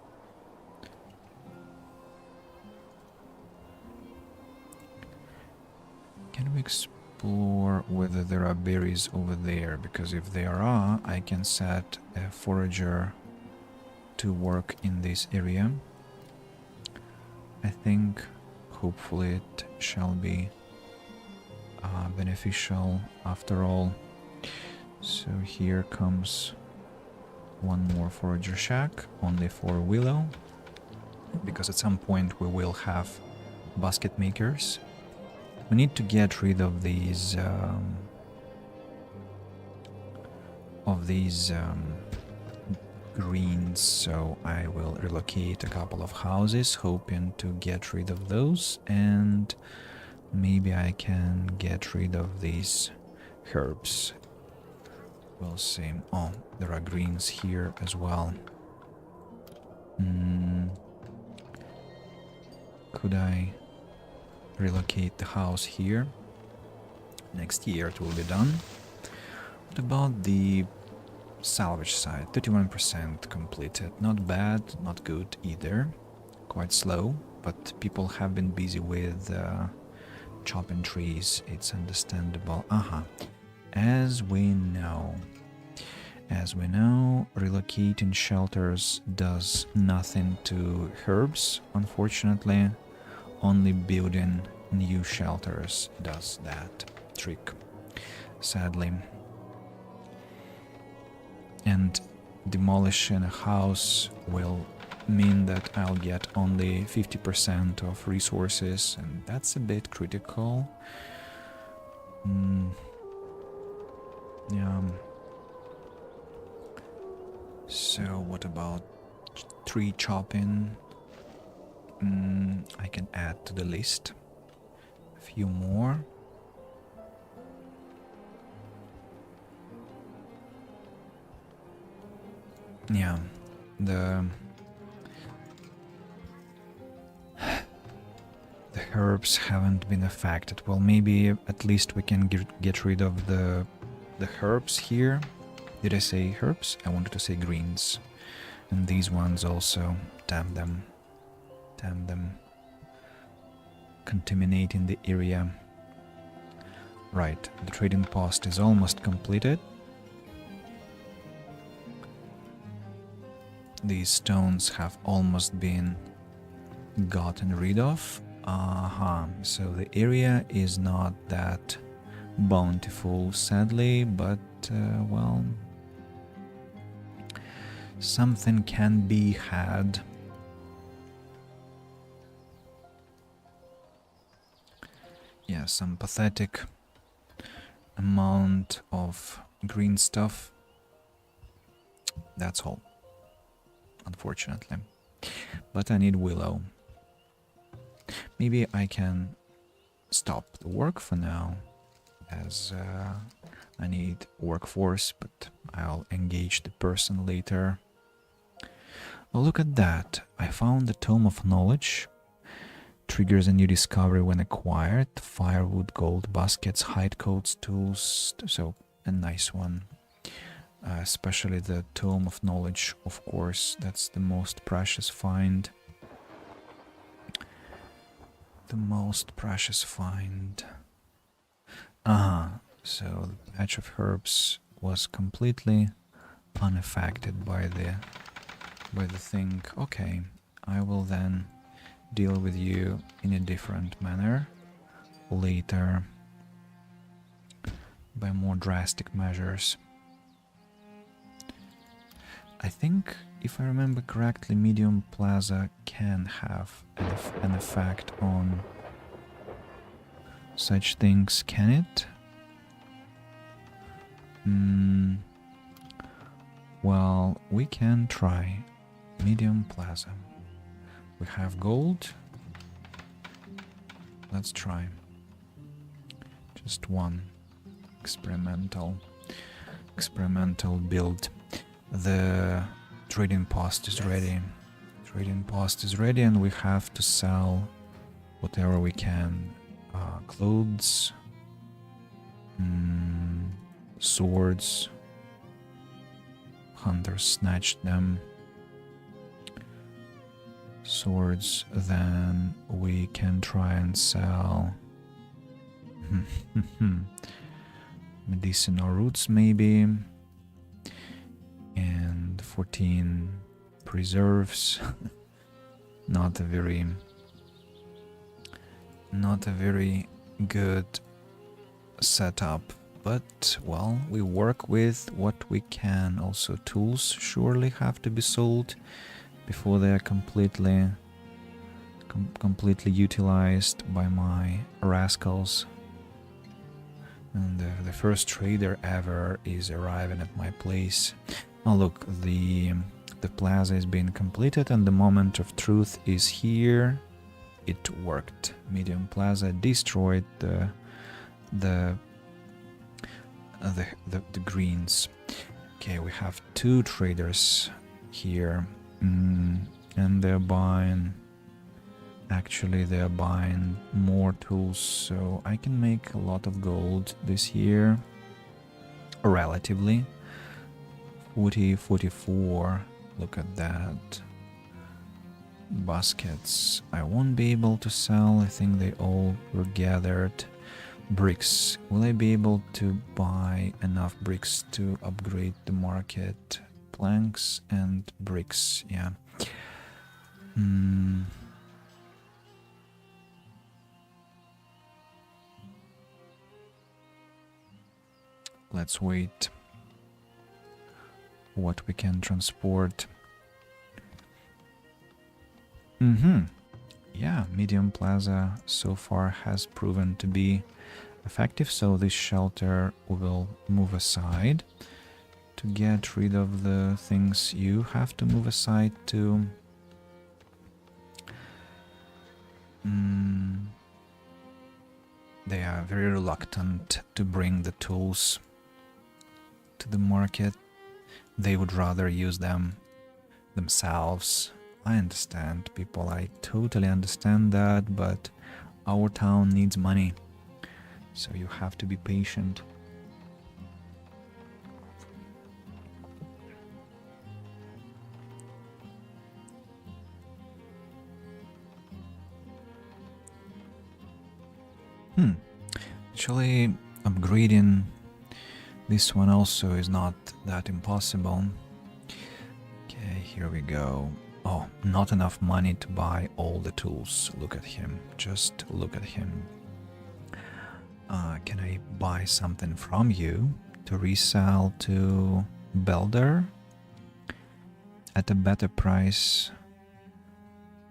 Can we explore whether there are berries over there? Because if there are, I can set a forager to work in this area. I think hopefully it shall be beneficial after all. So here comes one more forager shack, only for willow, because at some point we will have basket makers. We need to get rid of these greens, so I will relocate a couple of houses, hoping to get rid of those, and maybe I can get rid of these herbs. We'll see. Oh, there are greens here as well. Could I relocate the house here? Next year it will be done. What about the salvage side? 31% completed. Not bad, not good either. Quite slow, but people have been busy with chopping trees. It's understandable. As we know, relocating shelters does nothing to herbs, unfortunately. Only building new shelters does that trick, sadly. And demolishing a house will mean that I'll get only 50% of resources, and that's a bit critical. Yeah. So what about tree chopping? I can add to the list a few more. Yeah, the herbs haven't been affected. Well, maybe at least we can get rid of the herbs here. Did I say herbs? I wanted to say greens. And these ones also, damn them. Contaminating the area. Right, the trading post is almost completed. These stones have almost been gotten rid of. So the area is not that bountiful, sadly, but well, something can be had. Yeah, some pathetic amount of green stuff. That's all, unfortunately. But I need willow. Maybe I can stop the work for now, as I need workforce, but I'll engage the person later. Oh, look at that. I found the Tome of Knowledge. Triggers a new discovery when acquired. Firewood, gold baskets, hide coats, tools. So, a nice one. Especially the Tome of Knowledge, of course. That's the most precious find. The most precious find. Ah, so the patch of herbs was completely unaffected by the thing. Okay, I will then deal with you in a different manner later by more drastic measures. I think, if I remember correctly, Medium Plaza can have an effect on such things, can it? Well, we can try Medium Plaza. We have gold. Let's try. Just one experimental build. The trading post is ready. Trading post is ready, and we have to sell whatever we can. Clothes, swords. Hunters snatched them. Swords, then we can try and sell medicinal roots maybe, and 14 preserves. Not a very good setup, but well, we work with what we can. Also, tools surely have to be sold before they are completely utilized by my rascals. And the first trader ever is arriving at my place. Oh look, the plaza is being completed and the moment of truth is here. It worked. Medium Plaza destroyed the greens. Okay, we have two traders here, and they're buying. Actually, they're buying more tools, so I can make a lot of gold this year. Relatively, 40, 44. Look at that. Baskets I won't be able to sell. I think they all were gathered. Bricks. Will I be able to buy enough bricks to upgrade the market? Planks and bricks, yeah. Let's wait what we can transport. Yeah, Medium Plaza so far has proven to be effective, so this shelter will move aside to get rid of the things you have to move aside to. They are very reluctant to bring the tools to the market. They would rather use them themselves. I understand, people, I totally understand that, but our town needs money, so you have to be patient. Actually, upgrading this one also is not that impossible. Okay, here we go. Oh, not enough money to buy all the tools. Look at him. Just look at him. Can I buy something from you to resell to Belder at a better price?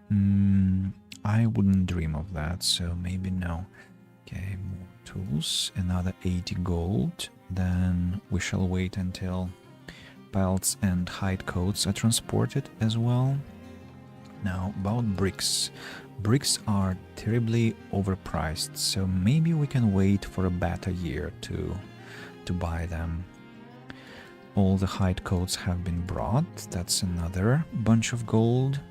I wouldn't dream of that, so maybe no. Okay, more tools, another 80 gold. Then we shall wait until pelts and hide coats are transported as well. Now, about bricks. Bricks are terribly overpriced, so maybe we can wait for a better year to buy them. All the hide coats have been brought. That's another bunch of gold.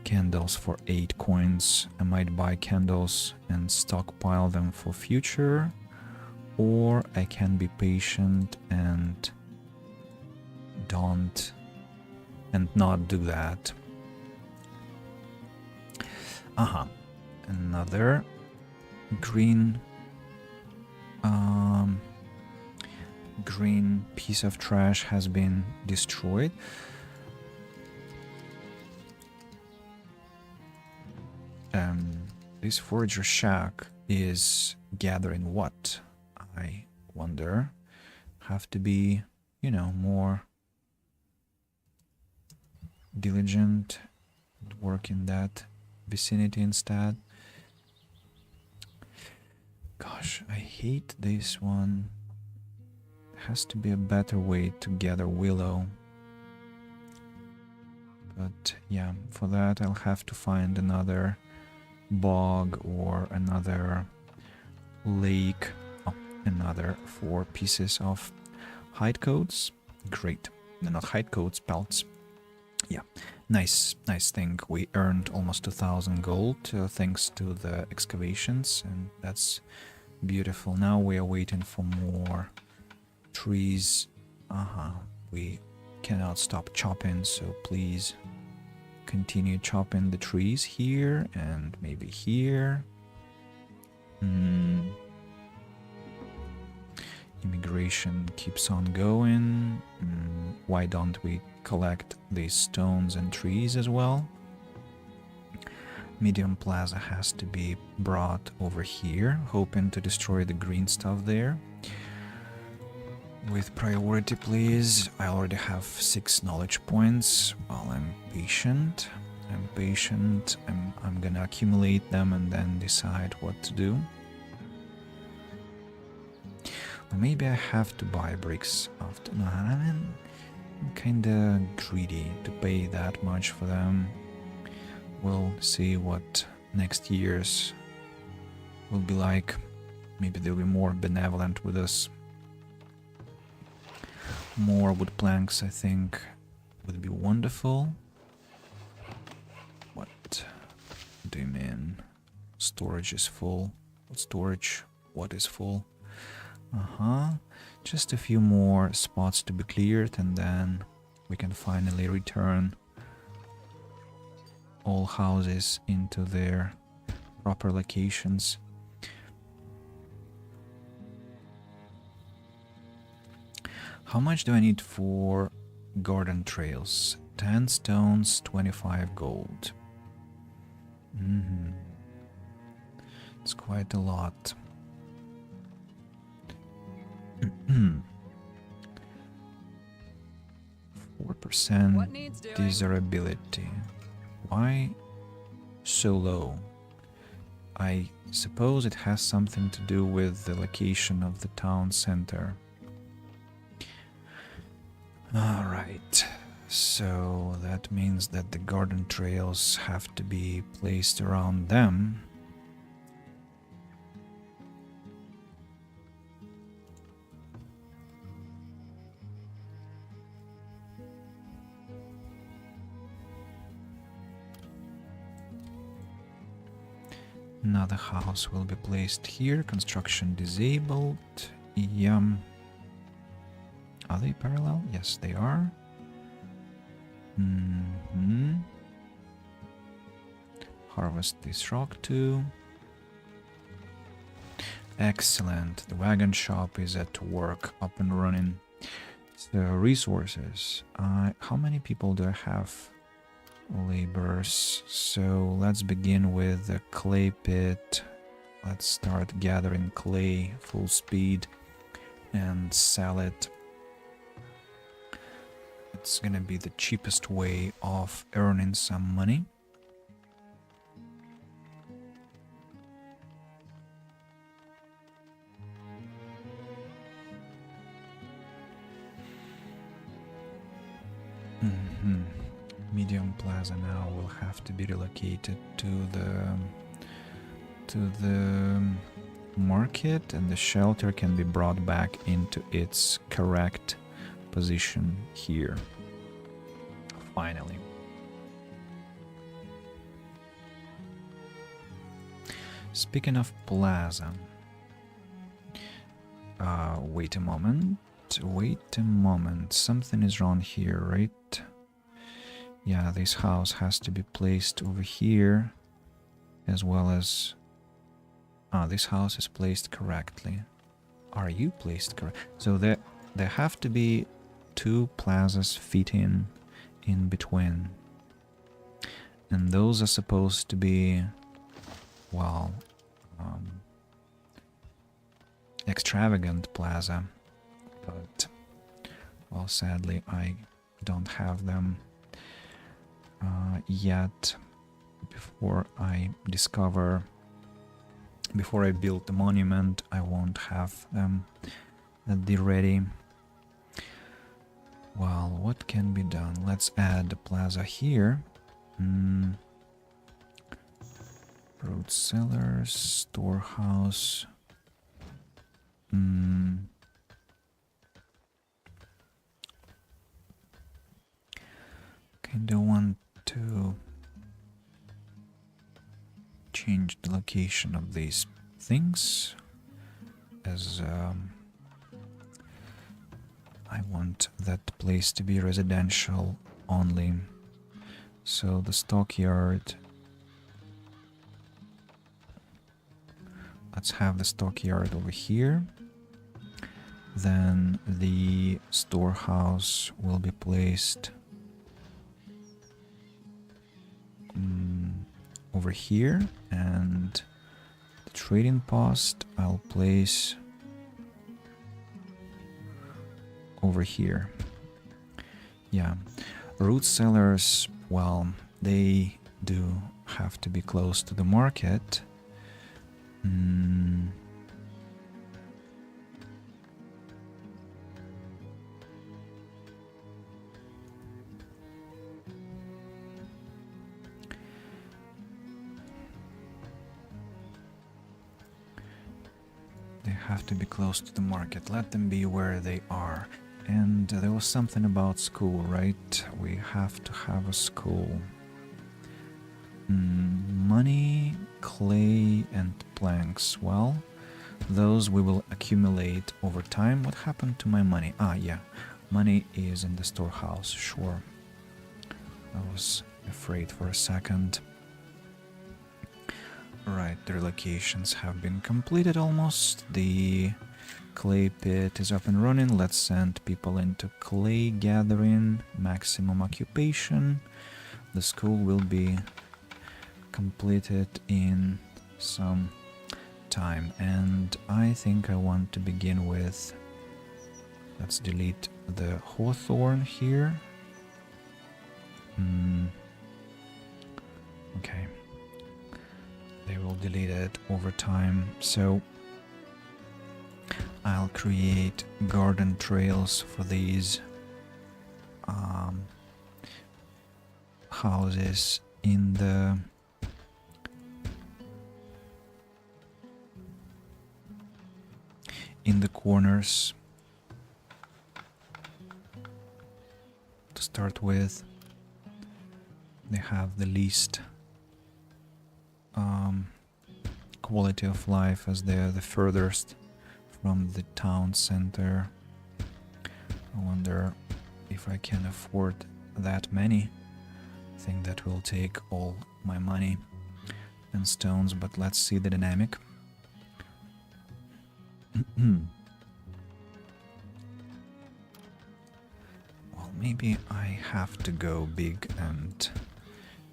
Candles for 8 coins. I might buy candles and stockpile them for future, or I can be patient and don't and not do that. Another green green piece of trash has been destroyed. This forager shack is gathering what? I wonder. Have to be, you know, more diligent, work in that vicinity instead. Gosh, I hate this one. Has to be a better way to gather willow. But yeah, for that I'll have to find another bog or another lake. Oh, another 4 pieces of hide coats. Great. No, not hide coats, pelts. Yeah, nice thing. We earned almost 2,000 gold thanks to the excavations, and that's beautiful. Now we are waiting for more trees. We cannot stop chopping, so please continue chopping the trees here and maybe here. Immigration keeps on going. Why don't we collect these stones and trees as well? Medium plaza has to be brought over here, hoping to destroy the green stuff there. With priority, please. I already have 6 knowledge points. Well, I'm patient. I'm gonna accumulate them and then decide what to do. Or maybe I have to buy bricks after. No, I'm kinda greedy to pay that much for them. We'll see what next year's will be like. Maybe they'll be more benevolent with us. More wood planks, I think, would be wonderful. What do you mean? Storage is full. What storage? What is full? Just a few more spots to be cleared, and then we can finally return all houses into their proper locations. How much do I need for garden trails? 10 stones, 25 gold. It's quite a lot. 4% desirability. Why so low? I suppose it has something to do with the location of the town center. Alright, so that means that the garden trails have to be placed around them. Another house will be placed here. Construction disabled. Yum. Are they parallel? Yes, they are. Harvest this rock too. Excellent. The wagon shop is at work, up and running. So resources. How many people do I have? Laborers. So let's begin with the clay pit. Let's start gathering clay full speed and sell it. It's gonna be the cheapest way of earning some money. Medium plaza now will have to be relocated to the market, and the shelter can be brought back into its correct position here. Finally. Speaking of plaza, wait a moment, something is wrong here, right? Yeah, this house has to be placed over here, as well as... Ah, this house is placed correctly. Are you placed correct? So there have to be 2 plazas fitting in between. And those are supposed to be, well, extravagant plaza. But, well, sadly, I don't have them yet. Before I build the monument, I won't have them at the ready. Well, what can be done? Let's add the plaza here. Fruit cellars, storehouse. Kinda want to change the location of these things, as I want that place to be residential only. So the stockyard, let's have the stockyard over here. Then the storehouse will be placed over here, and the trading post I'll place over here. Yeah, root cellars, well, they do have to be close to the market. They have to be close to the market. Let them be where they are. And there was something about school, right? We have to have a school. Money, clay, and planks. Well, those we will accumulate over time. What happened to my money? Ah, yeah. Money is in the storehouse, sure. I was afraid for a second. Right, the relocations have been completed almost. The clay pit is up and running. Let's send people into clay gathering, maximum occupation. The school will be completed in some time, and I think I want to begin with, let's delete the hawthorn here. Okay, they will delete it over time. So I'll create garden trails for these houses in the corners to start with. They have the least quality of life, as they're the furthest from the town center. I wonder if I can afford that many. I think that will take all my money and stones, but let's see the dynamic. Well, maybe I have to go big and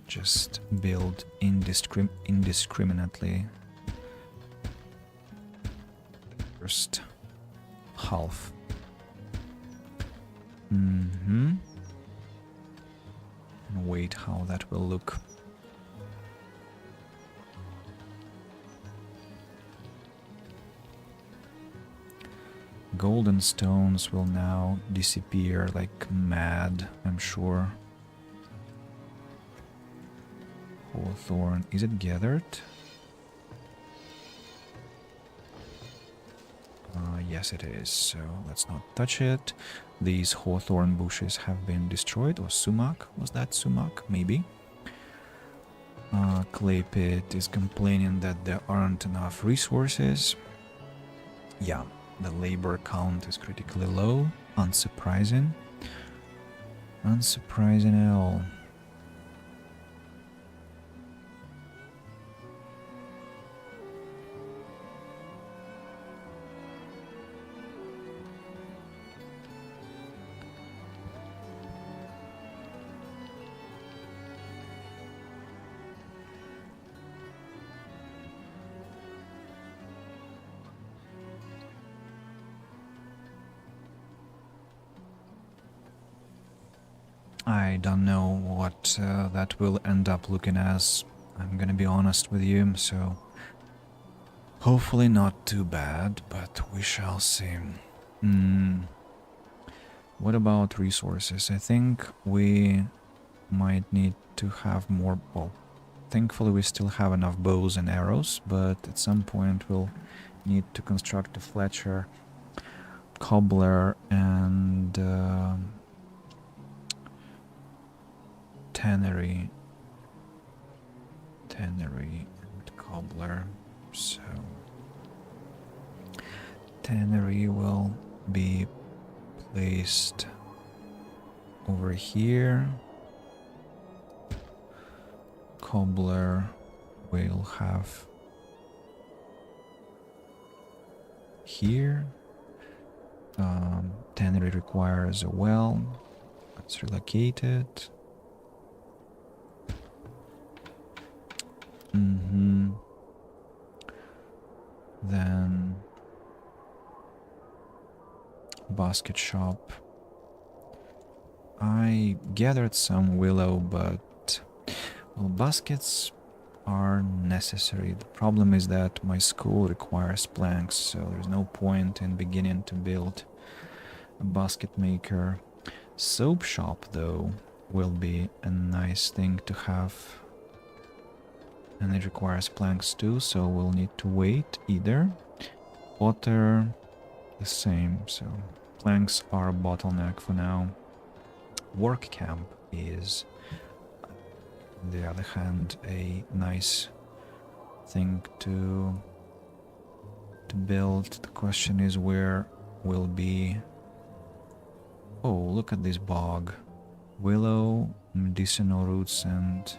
just build indiscriminately. First half. And wait how that will look. Golden stones will now disappear like mad, I'm sure. Hawthorn, is it gathered? Yes it is, so let's not touch it. These hawthorn bushes have been destroyed, or sumac, was that sumac? Maybe. Clay pit is complaining that there aren't enough resources. Yeah, the labor count is critically low, unsurprising. Unsurprising at all. I don't know what that will end up looking as. I'm gonna be honest with you, so hopefully not too bad, but we shall see. What about resources? I think we might need to have more. Well, thankfully we still have enough bows and arrows, but at some point we'll need to construct a Fletcher, cobbler, and tannery and cobbler. So tannery will be placed over here. Cobbler will have here. Tannery requires a well. Let's relocate it. Then basket shop. I gathered some willow, but well, baskets are necessary. The problem is that my school requires planks, so there's no point in beginning to build a basket maker. Soap shop, though, will be a nice thing to have. And it requires planks too, so we'll need to wait either. Water, the same, so planks are a bottleneck for now. Work camp is, on the other hand, a nice thing to build. The question is where will be... Oh, look at this bog. Willow, medicinal roots, and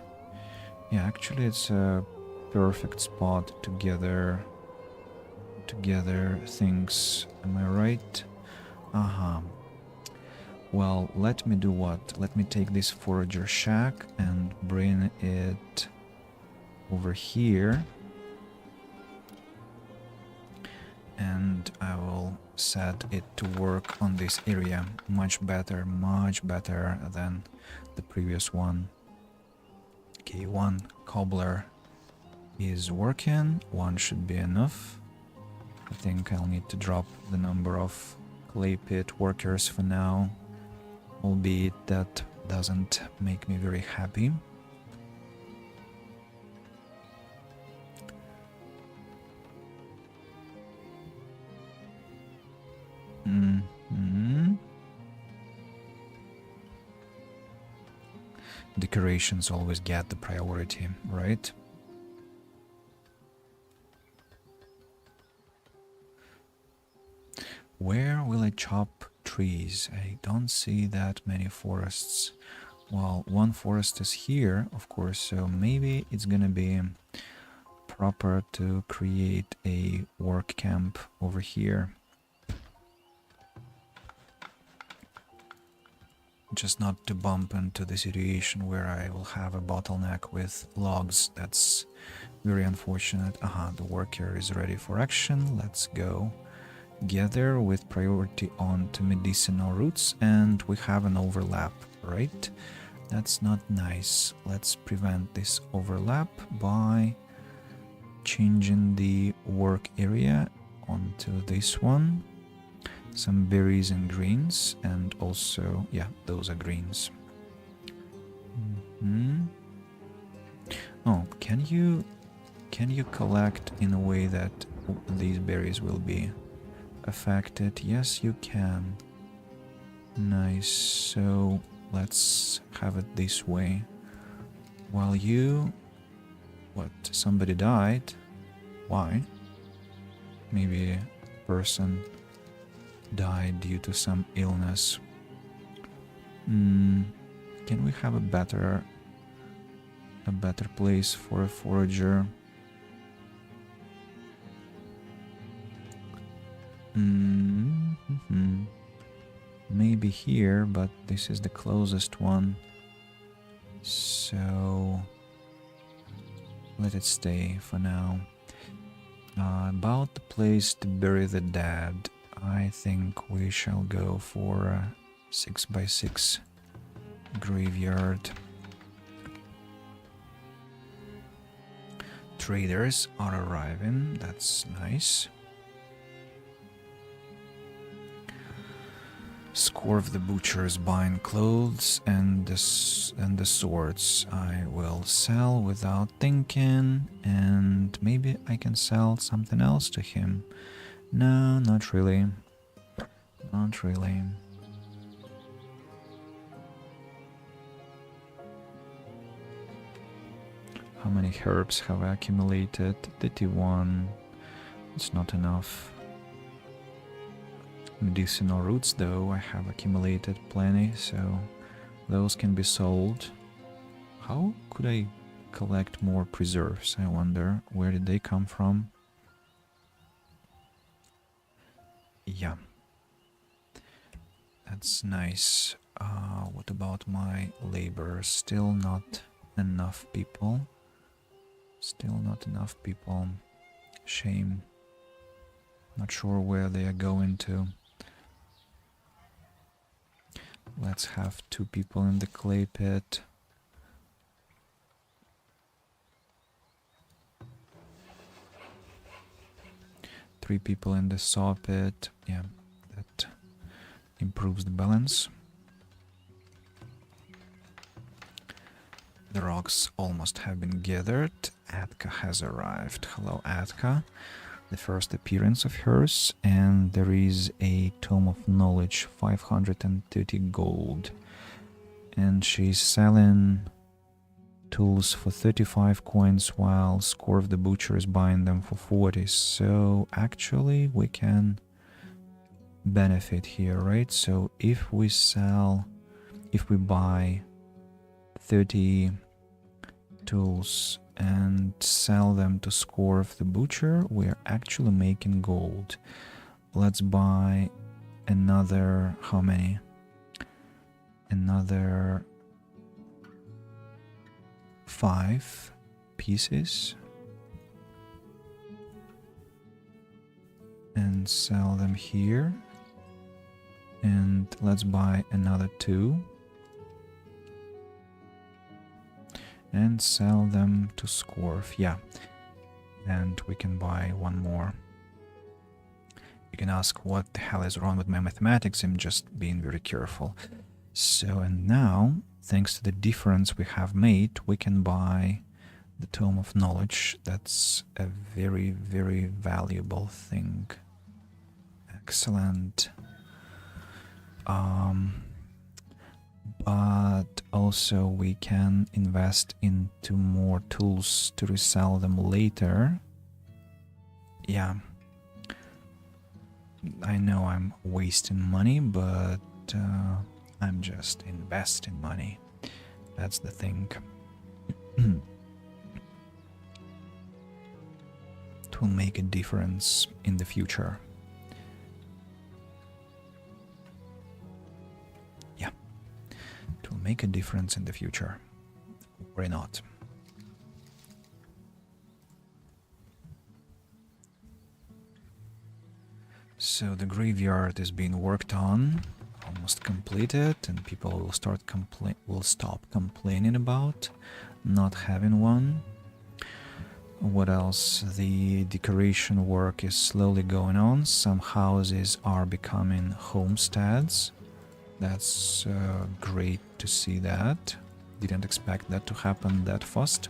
yeah, actually it's a perfect spot to gather things. Am I right? Well, let me do what? Let me take this forager shack and bring it over here. And I will set it to work on this area much better than the previous one. Okay, one cobbler is working, one should be enough. I think I'll need to drop the number of clay pit workers for now, albeit that doesn't make me very happy. Decorations always get the priority, right? Where will I chop trees? I don't see that many forests. Well, one forest is here, of course, so maybe it's gonna be proper to create a work camp over here. Just not to bump into the situation where I will have a bottleneck with logs. That's very unfortunate. The worker is ready for action. Let's go. Gather with priority on to medicinal roots, and we have an overlap, right? That's not nice. Let's prevent this overlap by changing the work area onto this one. Some berries and greens, and also, yeah, those are greens. Oh, can you collect in a way that these berries will be affected? Yes, you can. Nice. So let's have it this way. While you... What? Somebody died? Why? Maybe a person died due to some illness. Can we have a better place for a forager? Maybe here, but this is the closest one, so let it stay for now. About the place to bury the dead, I think we shall go for 6x6 Graveyard. Traders are arriving, that's nice. Scorv the Butcher is buying clothes and the swords I will sell without thinking, and maybe I can sell something else to him. No, not really. Not really. How many herbs have I accumulated? 31. It's not enough. Medicinal roots, though, I have accumulated plenty, so those can be sold. How could I collect more preserves? I wonder. Where did they come from? Yeah. That's nice. What about my labor? Still not enough people. Still not enough people. Shame. Not sure where they are going to. Let's have 2 people in the clay pit. Three people in the saw pit. Yeah, that improves the balance. The rocks almost have been gathered. Atka has arrived. Hello, Atka. The first appearance of hers, and there is a Tome of Knowledge, 530 gold. And she's selling tools for 35 coins while Scorv the Butcher is buying them for 40. So actually we can benefit here, right? So if we buy 30 tools and sell them to Scorv the Butcher, we're actually making gold. Let's buy another, how many? Another 5 pieces and sell them here. And let's buy another 2 and sell them to Scorv. Yeah, and we can buy 1 more. You can ask what the hell is wrong with my mathematics. I'm just being very careful. So, and now, thanks to the difference we have made, we can buy the Tome of Knowledge. That's a very, very valuable thing. Excellent. But also we can invest into more tools to resell them later. Yeah. I know I'm wasting money, but I'm just investing money. That's the thing. It will make a difference in the future. Yeah. It will make a difference in the future. Why not? So the graveyard is being worked on, almost completed, and people will stop complaining about not having one. What else? The decoration work is slowly going on. Some houses are becoming homesteads. That's great to see that. Didn't expect that to happen that fast.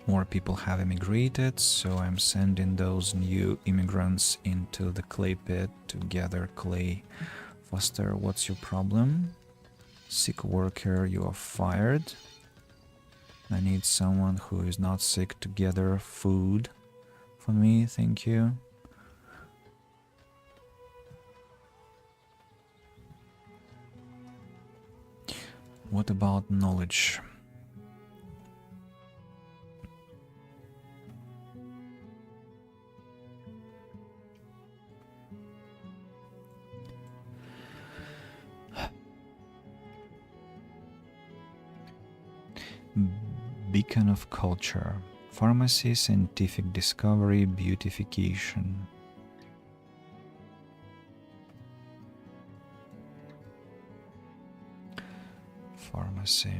More people have immigrated, so I'm sending those new immigrants into the clay pit to gather clay faster. What's your problem? Sick worker, you are fired. I need someone who is not sick to gather food for me, thank you. What about knowledge? Beacon of culture, pharmacy, scientific discovery, beautification. Pharmacy.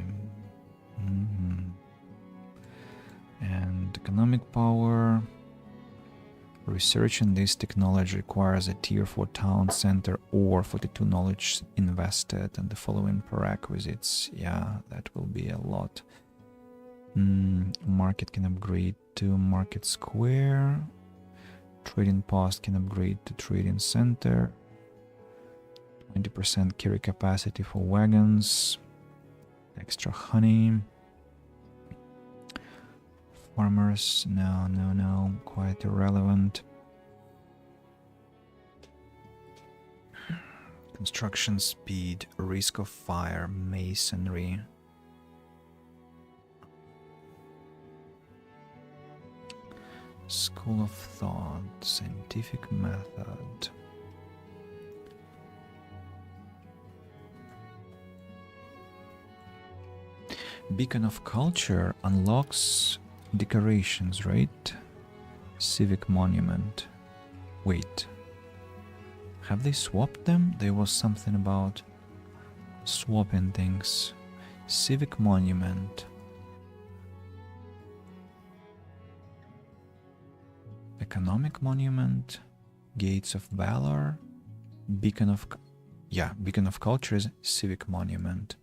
And economic power. Research in this technology requires a tier 4 town center or 42 knowledge invested, and the following prerequisites. Yeah, that will be a lot. Market can upgrade to market square. Trading post can upgrade to trading center. 20% carry capacity for wagons. Extra honey. Farmers, no, quite irrelevant. Construction speed, risk of fire, masonry. School of thought, scientific method. Beacon of culture unlocks decorations, right? Civic monument. Wait. Have they swapped them? There was something about swapping things. Civic monument. Economic monument. Gates of Valor. Beacon of... Yeah, Beacon of Culture is civic monument.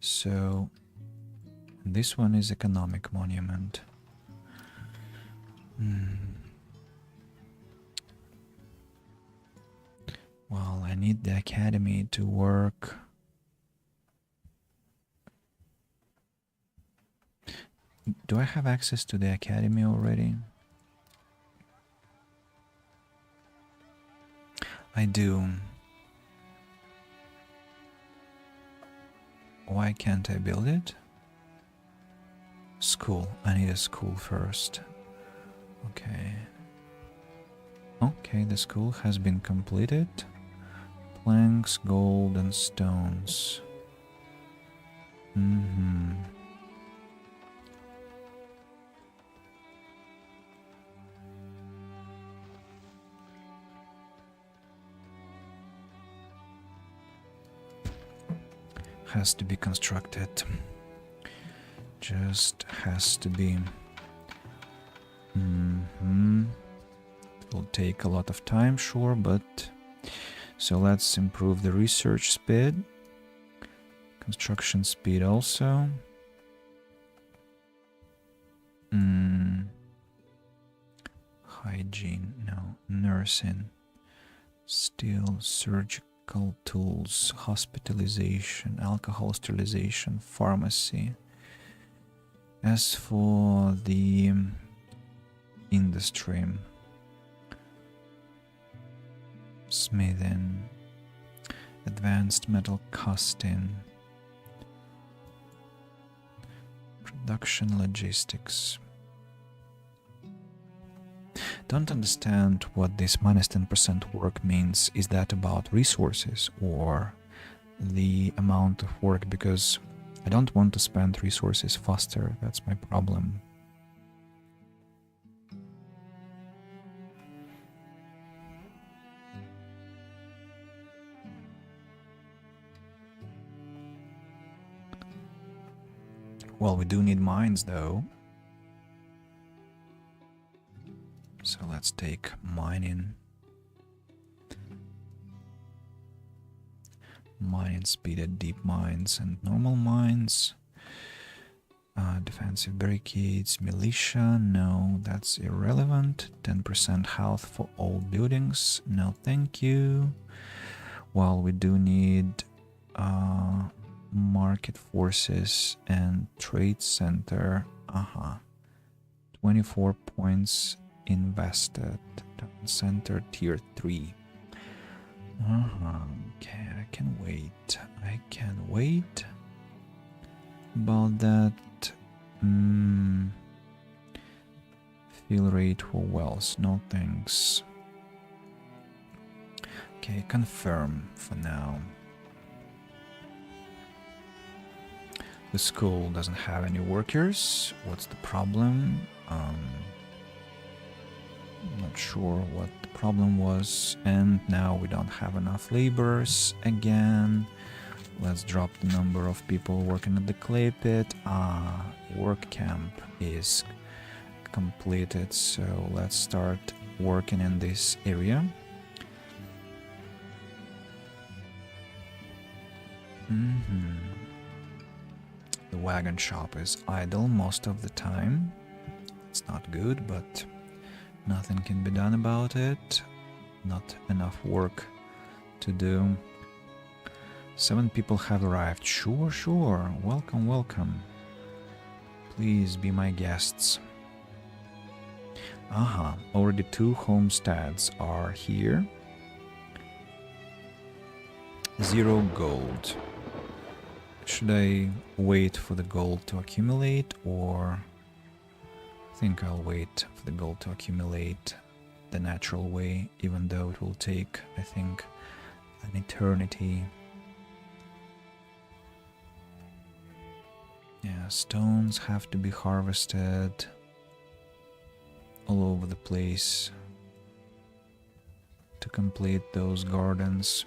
So... this one is economic monument. Well, I need the academy to work. Do I have access to the academy already? I do. Why can't I build it? School. I need a school first. Okay. Okay, the school has been completed. Planks, gold, and stones. Has to be constructed. Just has to be. It will take a lot of time, sure, but so let's improve the research speed, construction speed also. Hygiene, no, nursing, steel, surgical tools, hospitalization, alcohol sterilization, pharmacy. As for the industry, smithing, advanced metal casting, production logistics. Don't understand what this minus 10% work means. Is that about resources or the amount of work? Because I don't want to spend resources faster, that's my problem. Well, we do need mines though. So let's take mining. Mining speed at deep mines and normal mines. Defensive barricades, militia, no, that's irrelevant. 10% health for all buildings, no thank you. Well, we do need market forces and trade center. 24 points invested. Town center tier 3. Okay, I can wait. I can wait. About that. Fill rate for wells. No thanks. Okay, confirm for now. The school doesn't have any workers. What's the problem? Not sure what the problem was. And now we don't have enough laborers again. Let's drop the number of people working at the clay pit. Work camp is completed, so let's start working in this area. The wagon shop is idle most of the time. It's not good, but nothing can be done about it. Not enough work to do. 7 people have arrived. Sure, sure. Welcome, welcome. Please be my guests. Already 2 homesteads are here. 0 gold. Should I wait for the gold to accumulate, or I think I'll wait for the gold to accumulate the natural way, even though it will take, I think, an eternity. Yeah, stones have to be harvested all over the place to complete those gardens.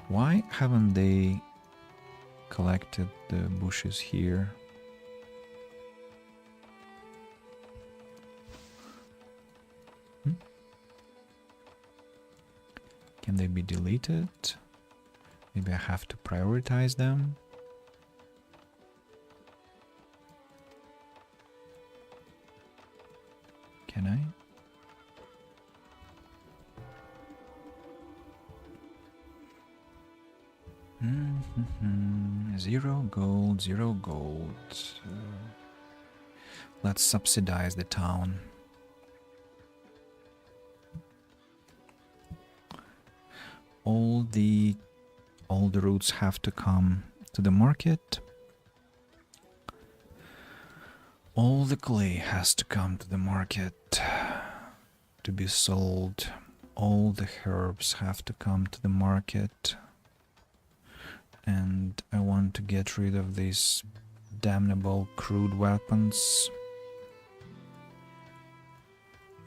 Why haven't they collected the bushes here? Can they be deleted? Maybe I have to prioritize them. Can I? Zero gold, 0 gold. Let's subsidize the town. All the routes have to come to the market. All the clay has to come to the market to be sold. All the herbs have to come to the market. And I want to get rid of these damnable crude weapons.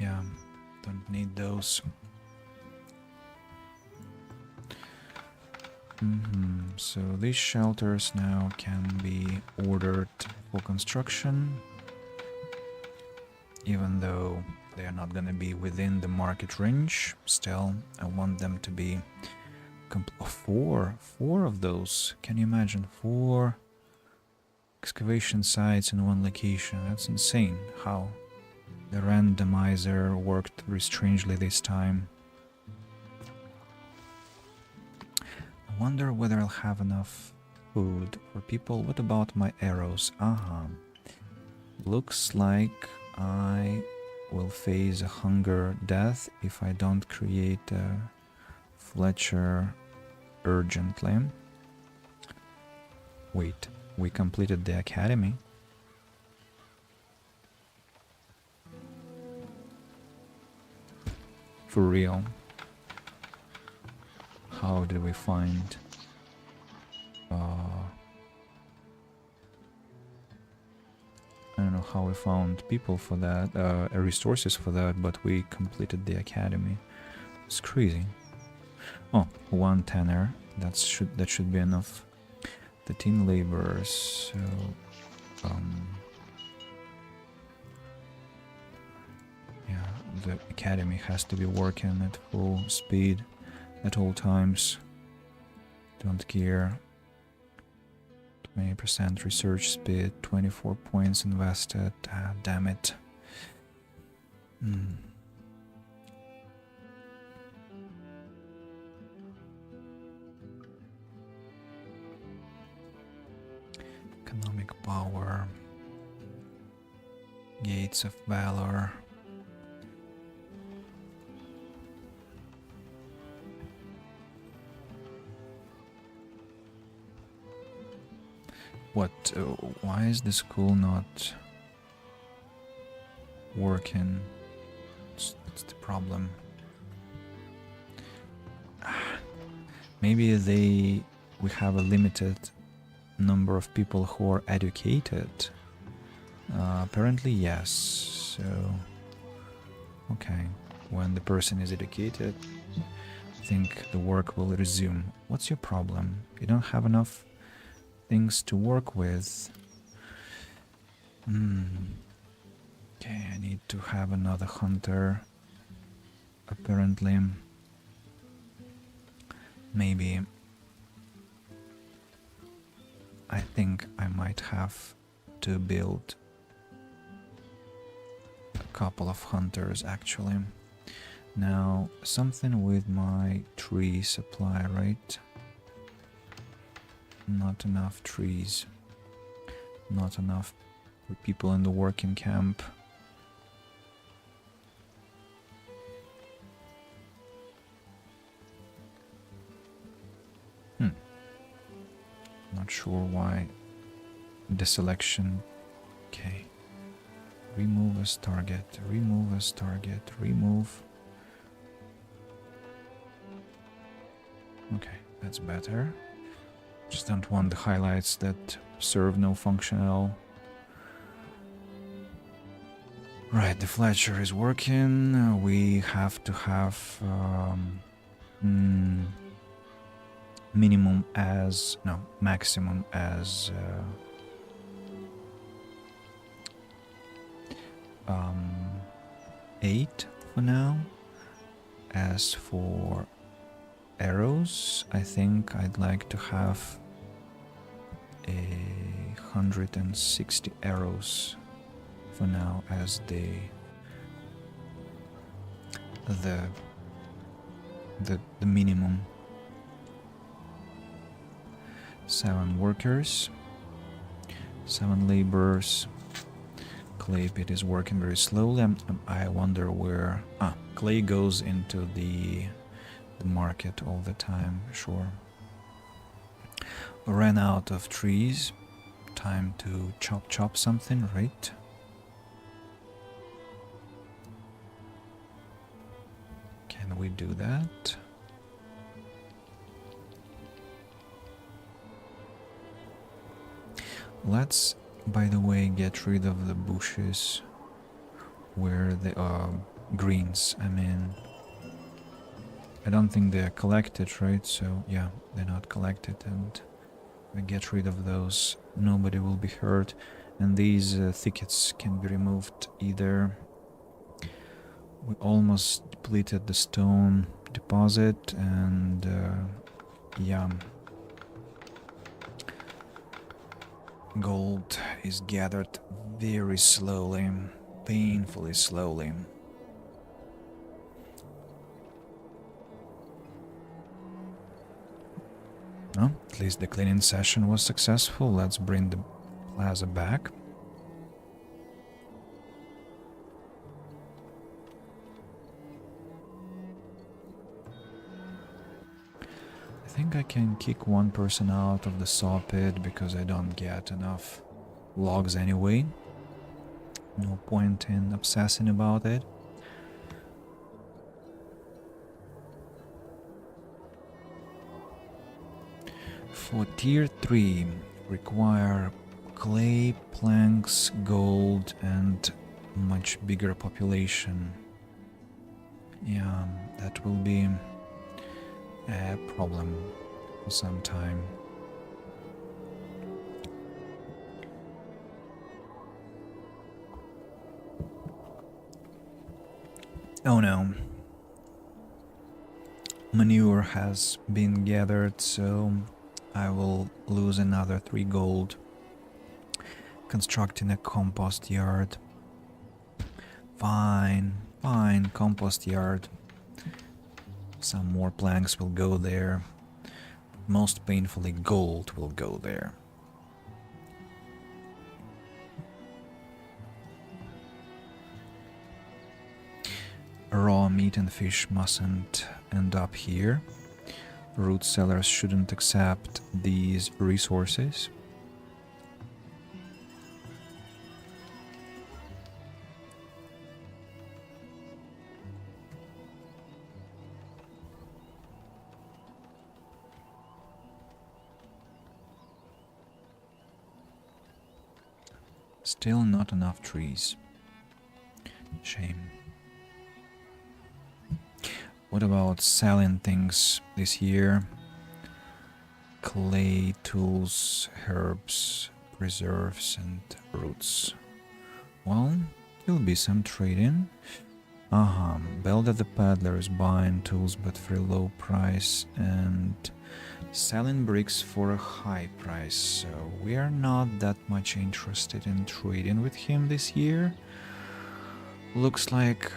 Yeah, don't need those. So these shelters now can be ordered for construction, even though they are not going to be within the market range. Still, I want them to be four of those. Can you imagine 4 excavation sites in one location? That's insane how the randomizer worked very strangely this time. I wonder whether I'll have enough food for people. What about my arrows? Looks like I will face a hunger death if I don't create a Fletcher urgently. Wait, we completed the academy? For real? How did we find I don't know how we found people for that, resources for that, but we completed the academy. It's crazy. Oh, 1 tenner. That should be enough. 13 laborers. So yeah, the academy has to be working at full speed at all times. Don't care. 20% research speed, 24 points invested. Damn it. Economic power. Gates of Valor. What? Why is the school not working? That's the problem. Maybe we have a limited number of people who are educated. Apparently, yes. So, okay, when the person is educated, I think the work will resume. What's your problem? You don't have enough things to work with. Okay, I need to have another hunter. Apparently, maybe I think I might have to build a couple of hunters actually. Now, something with my tree supply, right? Not enough trees. Not enough people in the working camp. Not sure why the selection. Okay. Remove as target. Remove as target. Remove. Okay, that's better. Just don't want the highlights that serve no function at all. Right, the Fletcher is working. We have to have minimum as, no, maximum as 8 for now. As for arrows, I think I'd like to have 160 arrows for now as the minimum. 7 workers, 7 laborers. Clay pit is working very slowly. I wonder where clay goes into the market all the time. Sure. Ran out of trees. Time to chop something, right? Can we do that? Let's, by the way, get rid of the bushes where the greens, I mean, I don't think they're collected, right? So yeah, they're not collected, and we get rid of those. Nobody will be hurt, and these thickets can be removed either. We almost depleted the stone deposit, and yeah, gold is gathered very slowly, painfully slowly. No, at least the cleaning session was successful. Let's bring the plaza back. I think I can kick one person out of the saw pit because I don't get enough logs anyway. No point in obsessing about it. For tier 3, require clay, planks, gold, and much bigger population. Yeah, that will be a problem for some time. Oh no. Manure has been gathered, so I will lose another 3 gold. Constructing a compost yard. Fine, compost yard. Some more planks will go there. Most painfully, gold will go there. Raw meat and fish mustn't end up here. Root sellers shouldn't accept these resources. Still not enough trees. Shame. What about selling things this year? Clay, tools, herbs, preserves, and roots. Well, there'll be some trading. Belda the Peddler is buying tools but for a low price and selling bricks for a high price, so we are not that much interested in trading with him this year. Looks like...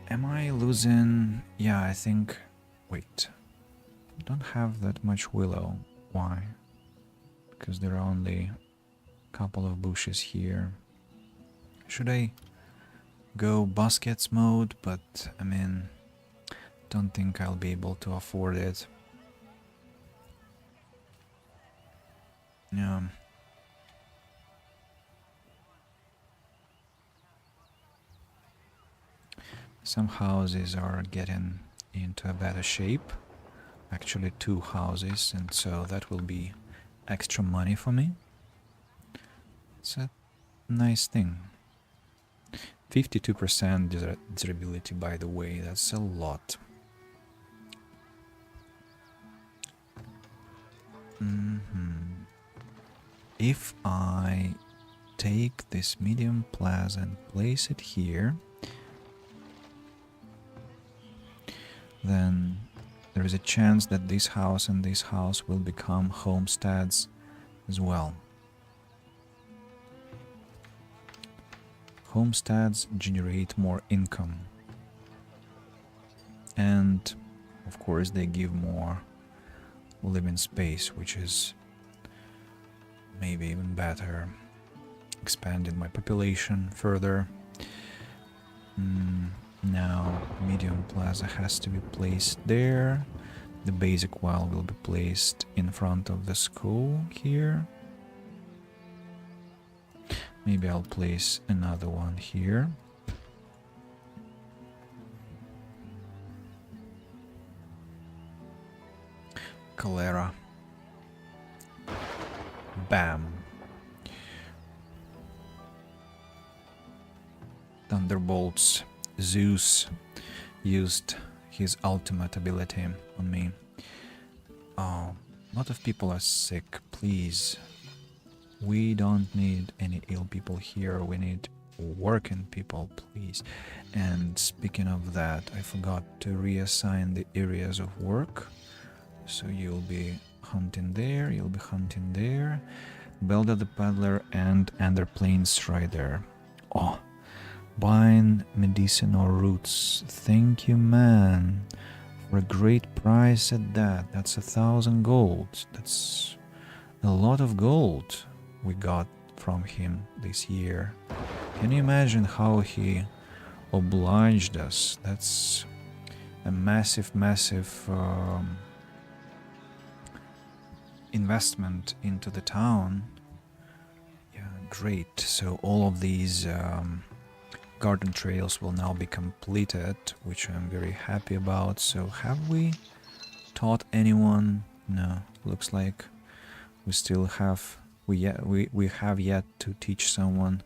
am I losing? Yeah, I think... Wait. Don't have that much willow. Why? Because there are only a couple of bushes here. Should I go baskets mode? But, I mean... don't think I'll be able to afford it. Yeah. Some houses are getting into a better shape. Actually 2 houses, and so that will be extra money for me. It's a nice thing. 52% durability, by the way, that's a lot. If I take this medium plaza and place it here, then there is a chance that this house and this house will become homesteads as well. Homesteads generate more income. And of course they give more living space, which is maybe even better. Expanding my population further. Now medium plaza has to be placed there. The basic well will be placed in front of the school here. Maybe I'll place another one here. Cholera. Bam. Thunderbolts. Zeus used his ultimate ability on me. Oh, a lot of people are sick, please. We don't need any ill people here, we need working people, please. And speaking of that, I forgot to reassign the areas of work. So you'll be hunting there, you'll be hunting there. Belda the Peddler and Enderplains right there. Oh, buying medicinal roots. Thank you, man. For a great price at that. That's 1,000 gold. That's a lot of gold we got from him this year. Can you imagine how he obliged us? That's a massive, massive investment into the town. Yeah, great. So all of these garden trails will now be completed, which I'm very happy about. So have we taught anyone? No, looks like we still have we have yet to teach someone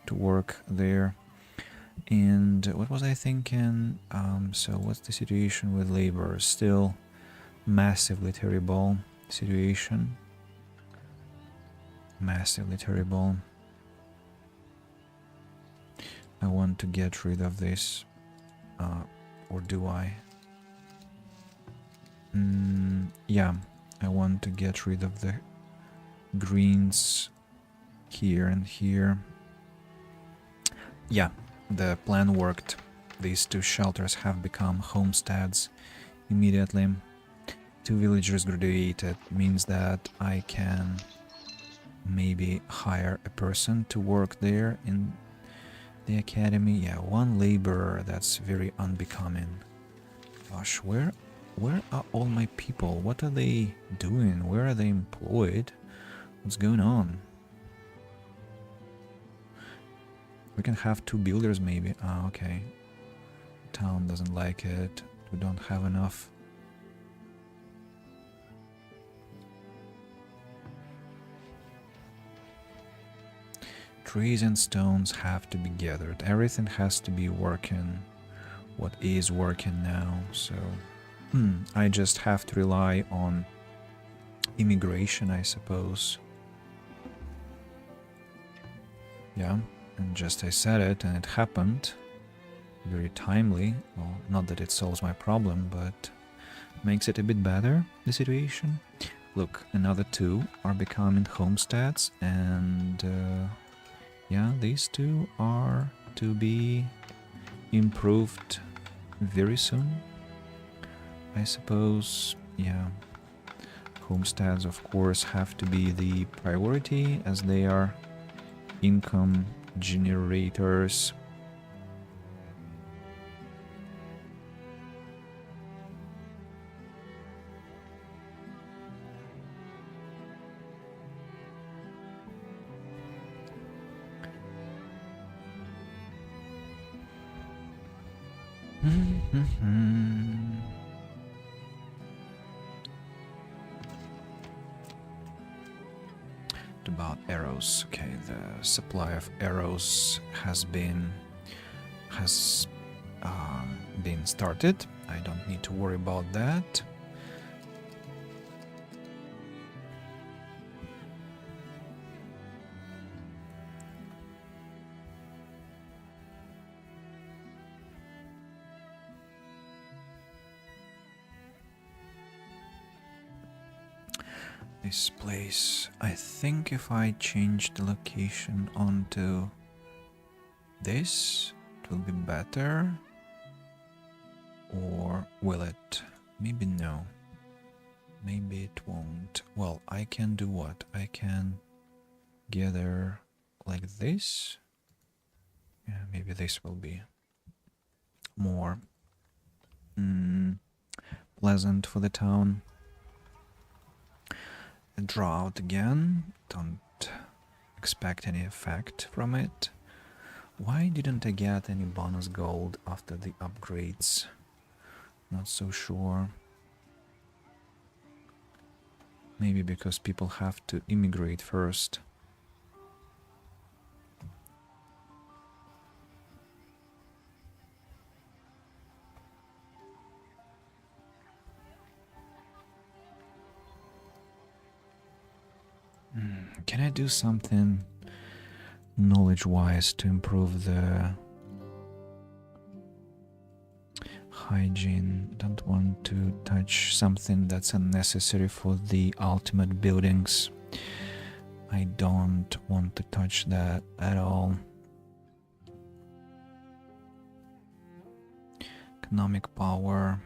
to work there. And what was I thinking? So what's the situation with labor? Still massively terrible situation. Massively terrible. I want to get rid of this, or do I? Yeah, I want to get rid of the greens here and here. Yeah, the plan worked. These 2 shelters have become homesteads immediately. 2 villagers graduated means that I can maybe hire a person to work there in the academy. Yeah, 1 laborer, that's very unbecoming. Gosh, where are all my people? What are they doing? Where are they employed? What's going on? We can have 2 builders maybe. Ah, okay. Town doesn't like it. We don't have enough. Trees and stones have to be gathered. Everything has to be working what is working now. So I just have to rely on immigration, I suppose. Yeah, and just I said it and it happened. Very timely. Well, not that it solves my problem, but makes it a bit better, the situation. Look, another two are becoming homesteads, and yeah, these two are to be improved very soon, I suppose. Yeah, homesteads, of course, have to be the priority as they are income generators. About arrows. Okay, the supply of arrows has been started. I don't need to worry about that. This place, I think if I change the location onto this, it will be better. Or will it? Maybe no. Maybe it won't. Well, I can do what? I can gather like this. Yeah, maybe this will be more pleasant for the town. A drought again. Don't expect any effect from it. Why didn't I get any bonus gold after the upgrades? Not so sure. Maybe because people have to immigrate first. Can I do something knowledge-wise to improve the hygiene? Don't want to touch something that's unnecessary for the ultimate buildings. I don't want to touch that at all. Economic power,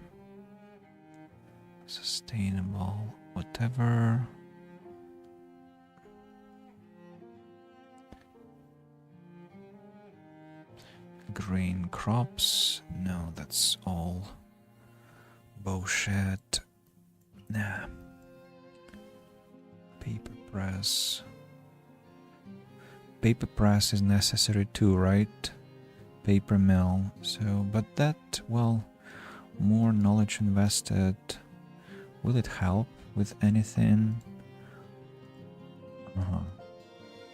sustainable, whatever. Grain crops, no, that's all bullshit. Nah. Paper press. Paper press is necessary too, right? Paper mill. So, but that, well, more knowledge invested. Will it help with anything?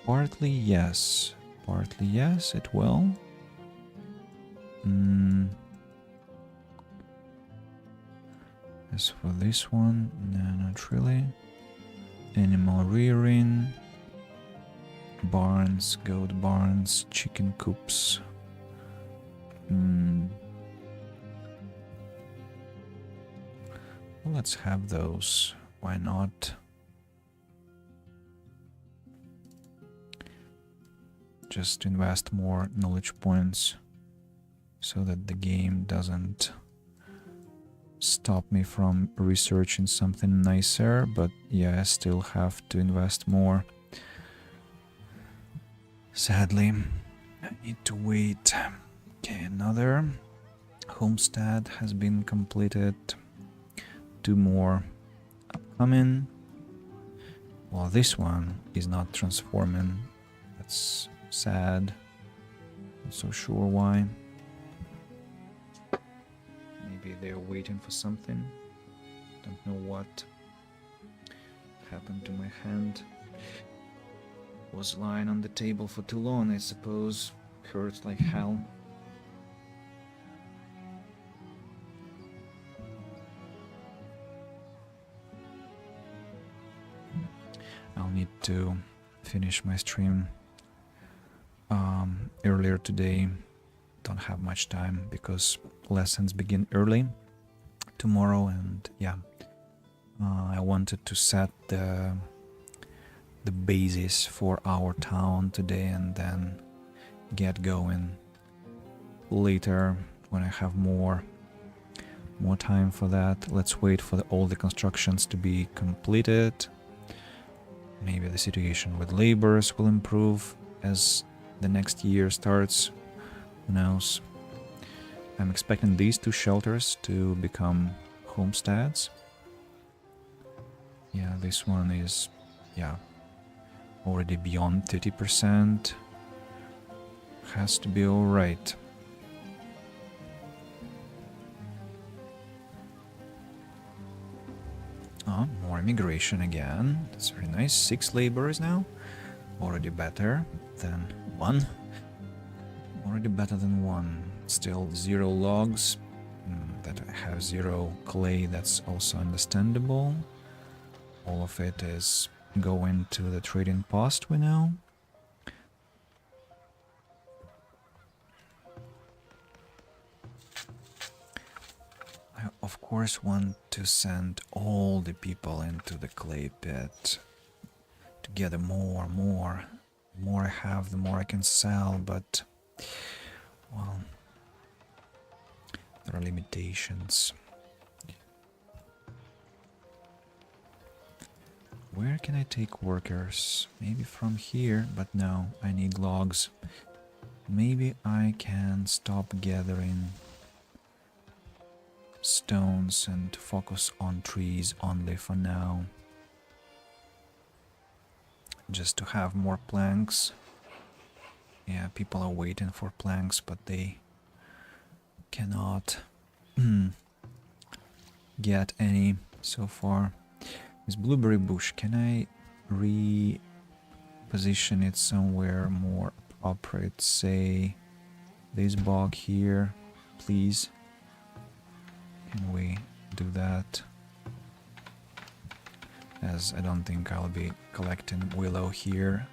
Partly yes. Partly yes, it will. As for this one, no, not really. Animal rearing, barns, goat barns, chicken coops. Well, let's have those. Why not? Just invest more knowledge points so that the game doesn't stop me from researching something nicer, but yeah, I still have to invest more. Sadly, I need to wait. Okay, another homestead has been completed. 2 more upcoming. Well, this one is not transforming. That's sad. Not so sure why. Maybe they're waiting for something. Don't know what happened to my hand. Was lying on the table for too long, I suppose. Hurt like hell. I'll need to finish my stream earlier today. Don't have much time because lessons begin early tomorrow, and yeah, I wanted to set the basis for our town today and then get going later when I have more time for that. Let's wait for all the constructions to be completed. Maybe the situation with laborers will improve as the next year starts. Who knows? I'm expecting these two shelters to become homesteads. Yeah, this one is, yeah, already beyond 30%. Has to be alright. Oh, more immigration again. That's very nice. 6 laborers now. Already better than 1. Already better than 1. Still 0 logs. That I have 0 clay, that's also understandable. All of it is going to the trading post, we know. I of course want to send all the people into the clay pit to gather more. The more I have, the more I can sell, but well, there are limitations. Where can I take workers? Maybe from here, but no, I need logs. Maybe I can stop gathering stones and focus on trees only for now. Just to have more planks. Yeah, people are waiting for planks, but they cannot get any so far. This blueberry bush, can I reposition it somewhere more appropriate? Say this bog here, please. Can we do that? As I don't think I'll be collecting willow here.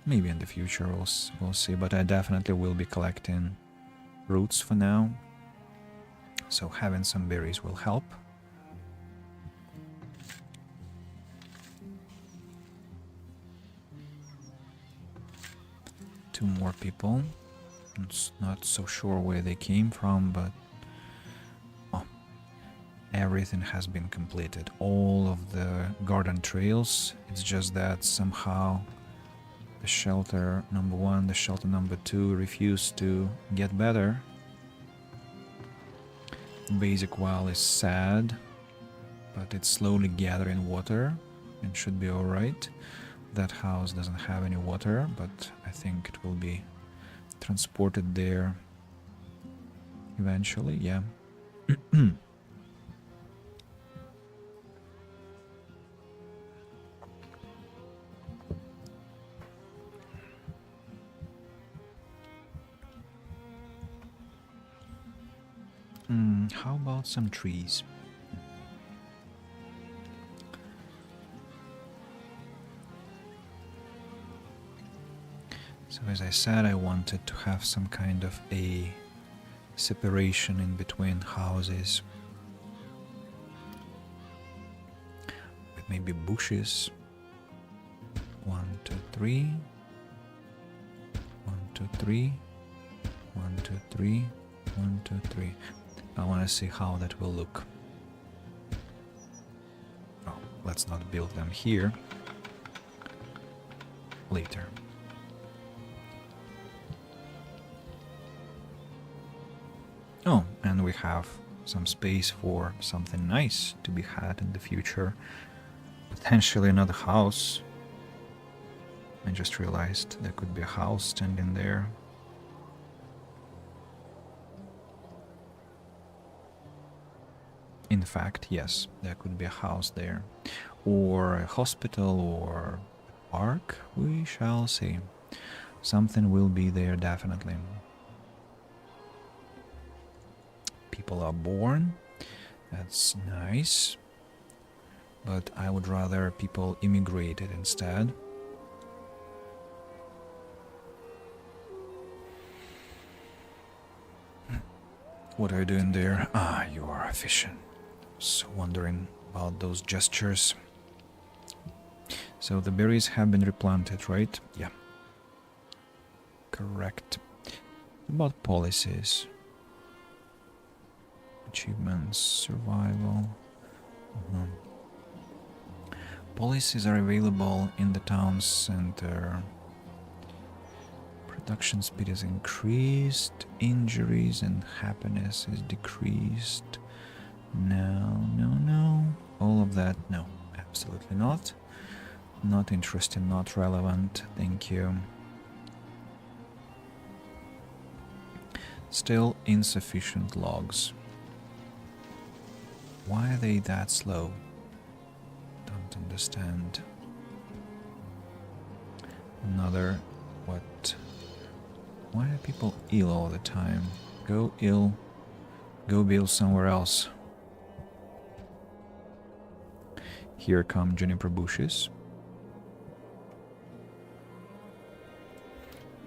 Maybe in the future we'll see, but I definitely will be collecting roots for now. So having some berries will help. Two more people. It's not so sure where they came from, but everything has been completed. All of the garden trails. It's just that somehow the shelter number 1, the shelter number 2 refused to get better. Basic well is sad, but it's slowly gathering water and should be alright. That house doesn't have any water, but I think it will be transported there eventually, yeah. How about some trees? So as I said, I wanted to have some kind of a separation in between houses with maybe bushes. 1, 2, 3. 1, 2, 3. 1, 2, 3. 1, 2, 3. I want to see how that will look. Oh, let's not build them here. Later. Oh, and we have some space for something nice to be had in the future. Potentially another house. I just realized there could be a house standing there. In fact, yes, there could be a house there. Or a hospital or a park, we shall see. Something will be there definitely. People are born. That's nice. but I would rather people immigrated instead. What are you doing there? Ah, you are fishing. So wondering about those gestures. So the berries have been replanted, right? Yeah. Correct. About policies. Achievements, survival. Policies are available in the town center. Production speed is increased. Injuries and happiness is decreased. No, no, no. All of that, no. Absolutely not. Not interesting, not relevant. Thank you. Still insufficient logs. Why are they that slow? Don't understand. Another... what? Why are people ill all the time? Go ill. Go be ill somewhere else. Here come juniper bushes.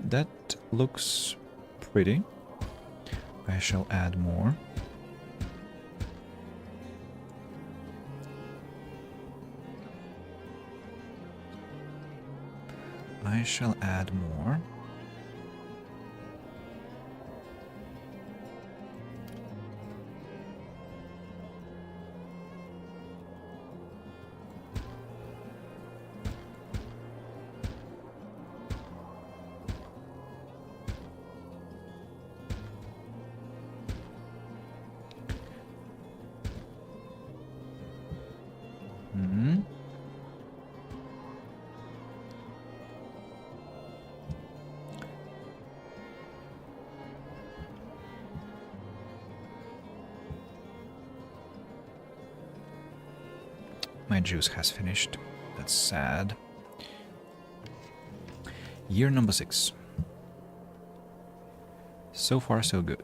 That looks pretty. I shall add more. I shall add more. My juice has finished. That's sad. Year number 6. So far so good.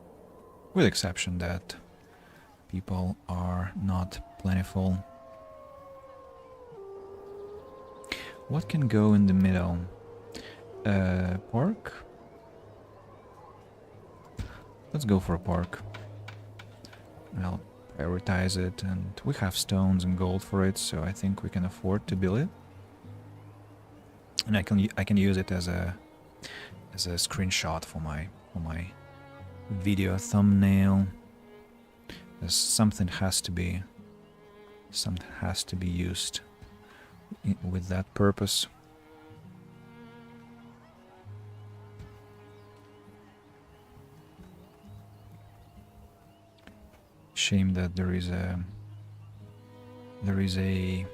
With the exception that people are not plentiful. What can go in the middle? Park? Let's go for a park. I'll prioritize it, and we have stones and gold for it, so I think we can afford to build it. And I can use it as a screenshot for my video thumbnail. Something has to be used with that purpose. Shame that there is a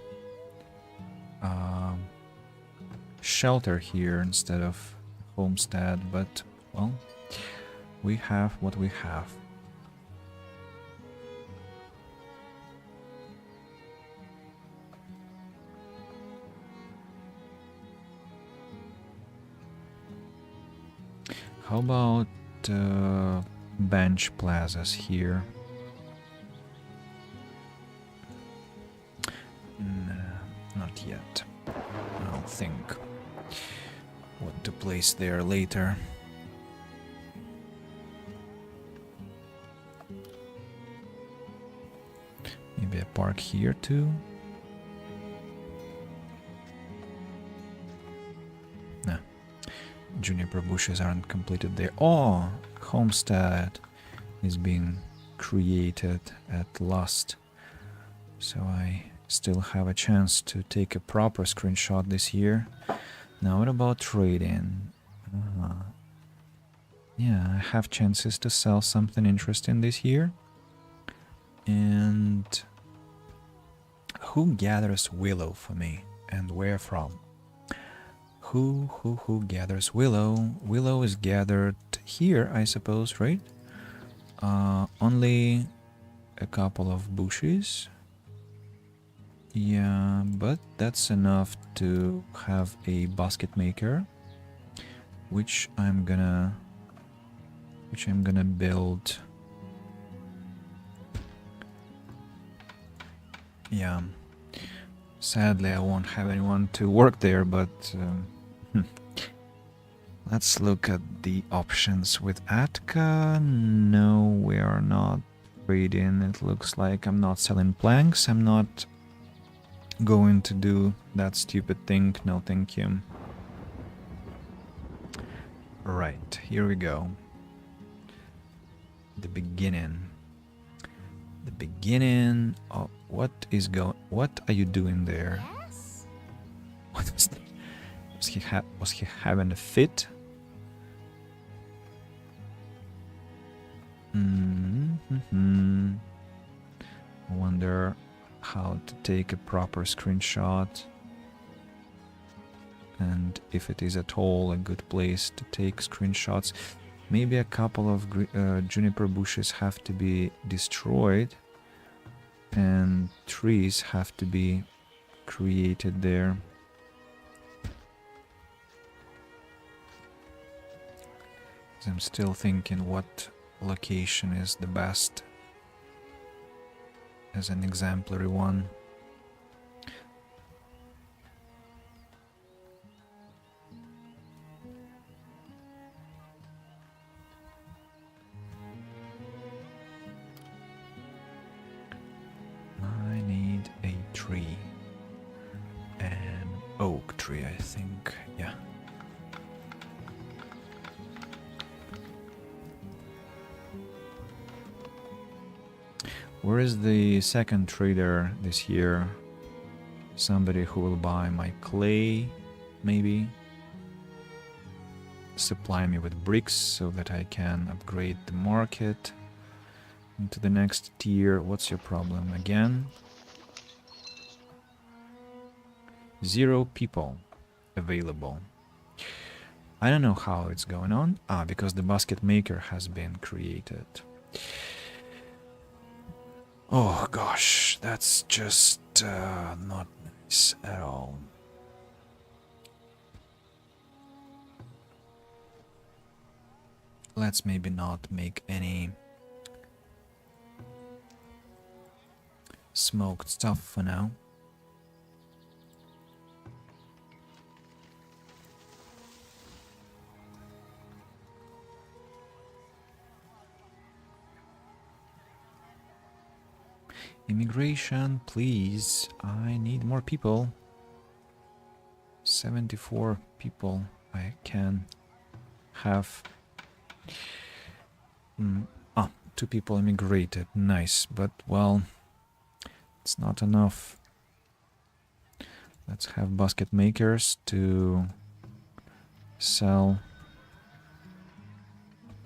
shelter here instead of homestead, but well, we have what we have. How about bench plazas here? Not yet. I'll think what to place there later. Maybe a park here too. No. Juniper bushes aren't completed there. Oh, homestead is being created at last. So I still have a chance to take a proper screenshot this year. Now what about trading? Yeah, I have chances to sell something interesting this year. And who gathers willow for me and where from? Who gathers willow? Willow is gathered here, I suppose, right? Only a couple of bushes. Yeah, but that's enough to have a basket maker, which I'm gonna build. Yeah, Sadly, I won't have anyone to work there, but let's look at the options with Atka. No, we are not trading. It looks like I'm not selling planks. I'm not going to do that stupid thing. No, thank you. Right, here we go. The beginning. The beginning of what are you doing there? Yes? What was that? Was he having a fit? I wonder how to take a proper screenshot and if it is at all a good place to take screenshots. Maybe a couple of juniper bushes have to be destroyed and trees have to be created there. I'm still thinking what location is the best as an exemplary one. I need a tree. An oak tree, I think. Yeah. Where is the second trader this year? Somebody who will buy my clay, maybe? Supply me with bricks so that I can upgrade the market into the next tier. What's your problem again? 0 people available. I don't know how it's going on. Because the basket maker has been created. Oh gosh, that's just not nice at all. Let's maybe not make any smoked stuff for now. Immigration, please. I need more people. 74 people I can have. 2 people immigrated. Nice, but well, it's not enough. Let's have basket makers to sell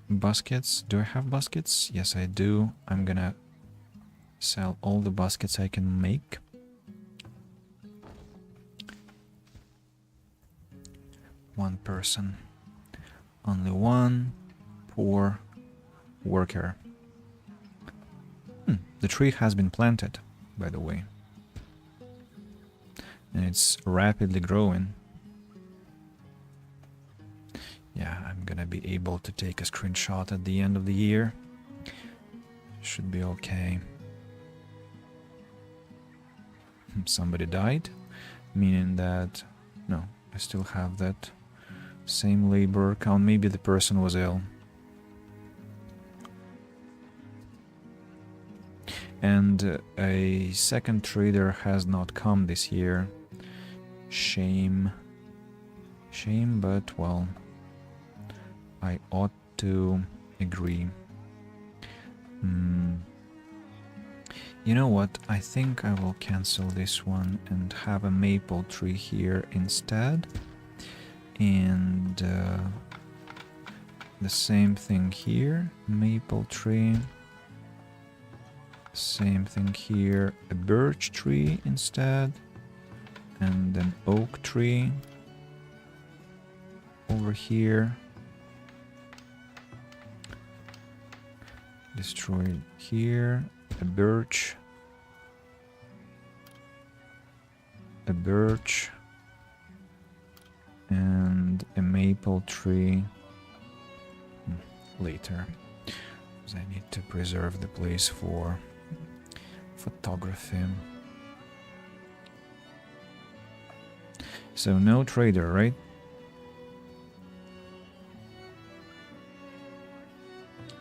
baskets. Do I have baskets? Yes, I do. I'm gonna sell all the baskets I can make. One person. Only one poor worker. The tree has been planted, by the way. And it's rapidly growing. Yeah, I'm gonna be able to take a screenshot at the end of the year. Should be okay. Somebody died, meaning that... No, I still have that same labor count. Maybe the person was ill. And a second trader has not come this year. Shame. Shame, but well, I ought to agree. You know what? I think I will cancel this one and have a maple tree here instead. And the same thing here. Maple tree. Same thing here. A birch tree instead. And an oak tree. Over here. Destroyed here. A birch, and a maple tree later, because I need to preserve the place for photography. So no trader, right?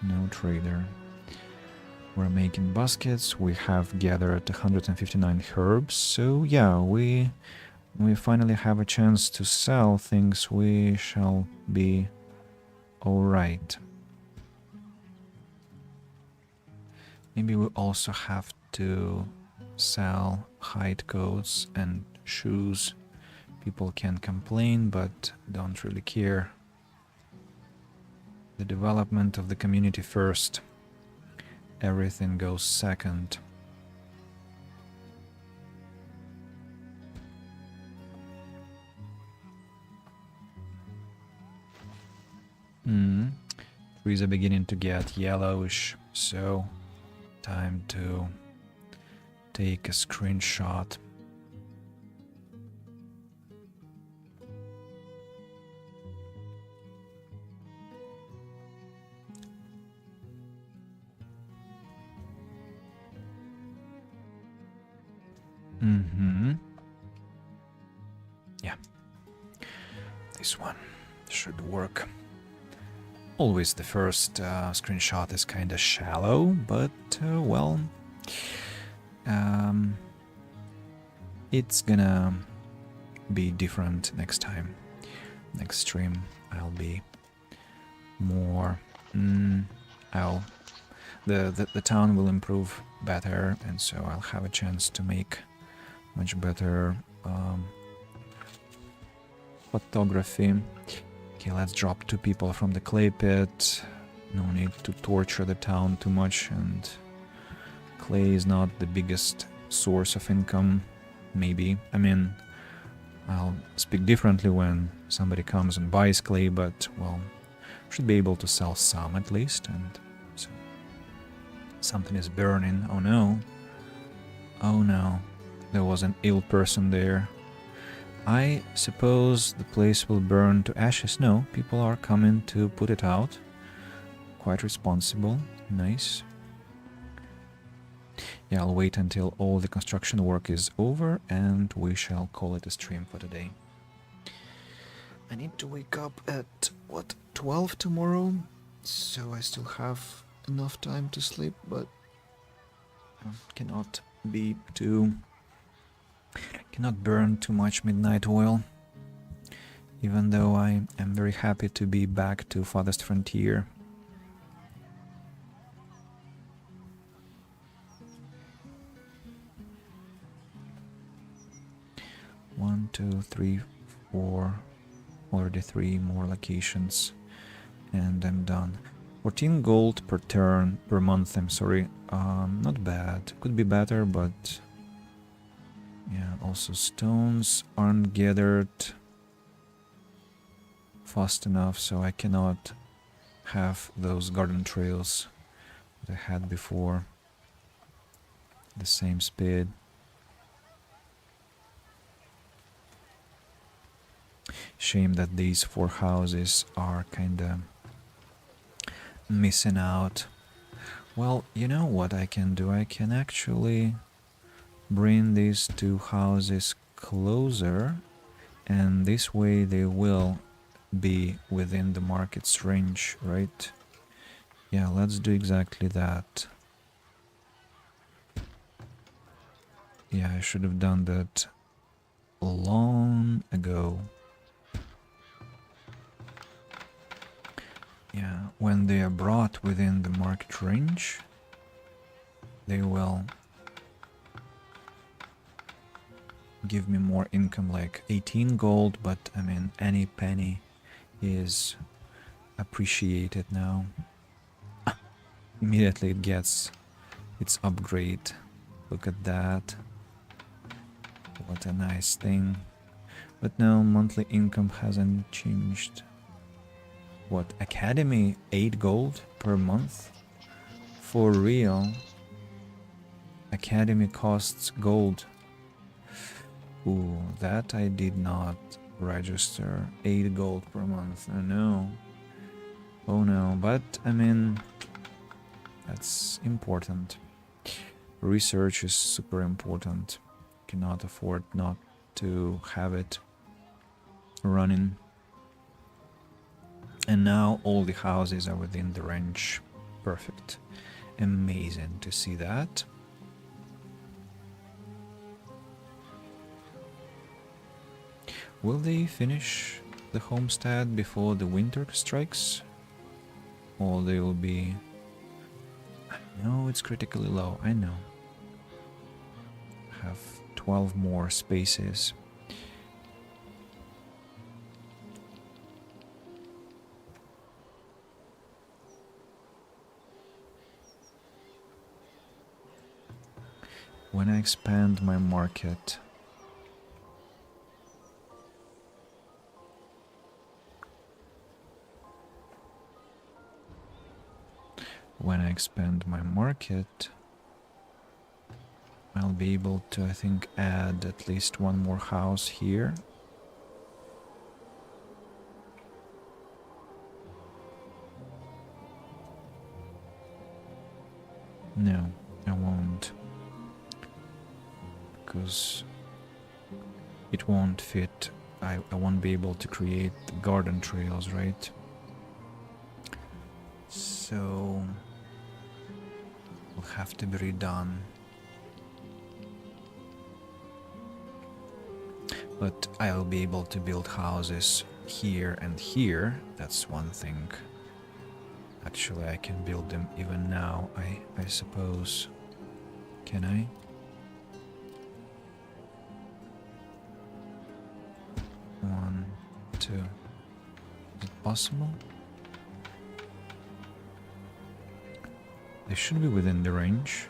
No trader. We're making baskets. We have gathered 159 herbs. So yeah, we finally have a chance to sell things. We shall be all right. Maybe we also have to sell hide coats and shoes. People can complain, but don't really care. The development of the community first. Everything goes second. Trees are beginning to get yellowish, so time to take a screenshot. Yeah. This one should work. Always the first screenshot is kind of shallow, but well, it's gonna be different next time. Next stream I'll be more the town will improve better, and so I'll have a chance to make much better photography. Okay, let's drop 2 people from the clay pit. No need to torture the town too much, and clay is not the biggest source of income. Maybe. I mean, I'll speak differently when somebody comes and buys clay, but, well, should be able to sell some at least, and so something is burning. Oh no. Oh no. There was an ill person there. I suppose the place will burn to ashes. No, people are coming to put it out. Quite responsible. Nice. Yeah, I'll wait until all the construction work is over and we shall call it a stream for today. I need to wake up at, what, 12 tomorrow? So I still have enough time to sleep, but cannot burn too much midnight oil. Even though I am very happy to be back to Farthest Frontier. One, two, three, four, already 3 more locations, and I'm done. 14 gold per turn, per month, I'm sorry. Not bad. Could be better, but yeah, also stones aren't gathered fast enough, so I cannot have those garden trails that I had before. The same speed. Shame that these 4 houses are kinda missing out. Well, you know what I can do? I can actually bring these 2 houses closer, and this way they will be within the market's range, right? Yeah, let's do exactly that. Yeah, I should have done that long ago. Yeah, when they are brought within the market range, they will give me more income, like 18 gold, but I mean, any penny is appreciated now. Immediately it gets its upgrade. Look at that. What a nice thing. But no, monthly income hasn't changed. What, Academy 8 gold per month? For real? Academy costs gold. Ooh, that I did not register. 8 gold per month. Oh no. Oh no, but I mean, that's important. Research is super important. Cannot afford not to have it. running. And now all the houses are within the range. Perfect. Amazing to see that. Will they finish the homestead before the winter strikes? Or they will be... No, it's critically low, I know. Have 12 more spaces. When I expand my market, I'll be able to, I think, add at least one more house here. No, I won't. Because it won't fit. I won't be able to create garden trails, right? So will have to be redone. But I'll be able to build houses here and here. That's one thing. Actually, I can build them even now, I suppose. Can I? One, two. Is it possible? They should be within the range.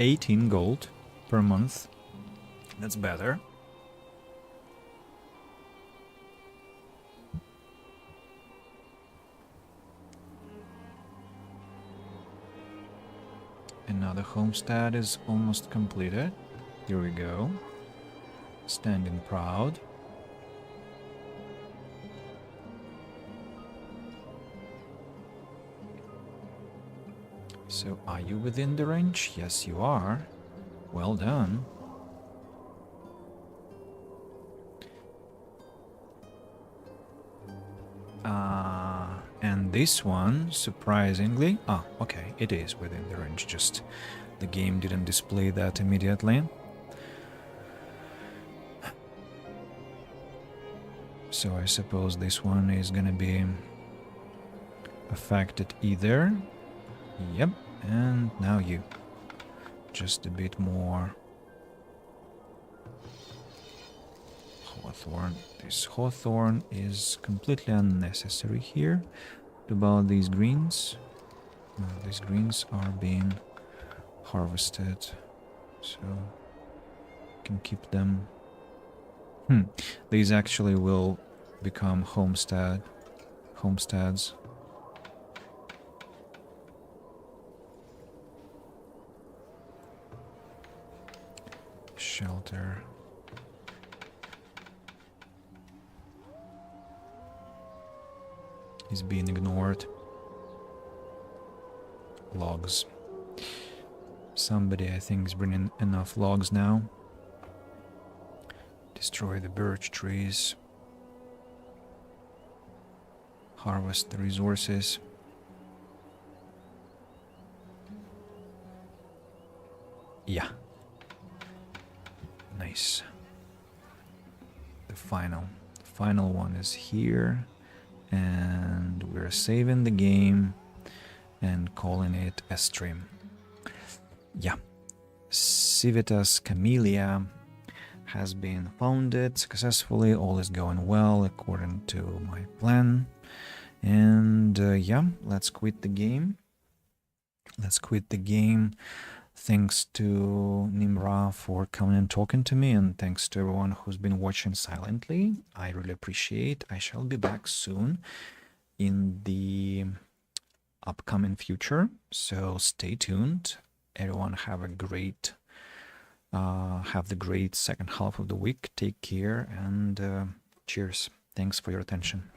$18 gold per month. That's better. Another homestead is almost completed. Here we go. Standing proud. So, are you within the range? Yes, you are. Well done. And this one, surprisingly... Ah, okay, it is within the range, just the game didn't display that immediately. So I suppose this one is gonna be affected either. Yep, and now you. Just a bit more hawthorn. This hawthorn is completely unnecessary here. What about these greens? No, these greens are being harvested, so can keep them. These actually will become homesteads. Shelter. Is being ignored. Logs. Somebody, I think, is bringing enough logs now. Destroy the birch trees. Harvest the resources. Yeah. Nice. The final one is here. And we're saving the game and calling it a stream. Yeah. Civitas Camellia has been founded successfully. All is going well according to my plan. And yeah, let's quit the game. Thanks to Nimra for coming and talking to me, and thanks to everyone who's been watching silently. I really appreciate. I shall be back soon in the upcoming future. So stay tuned. Everyone have the great second half of the week. Take care and cheers. Thanks for your attention.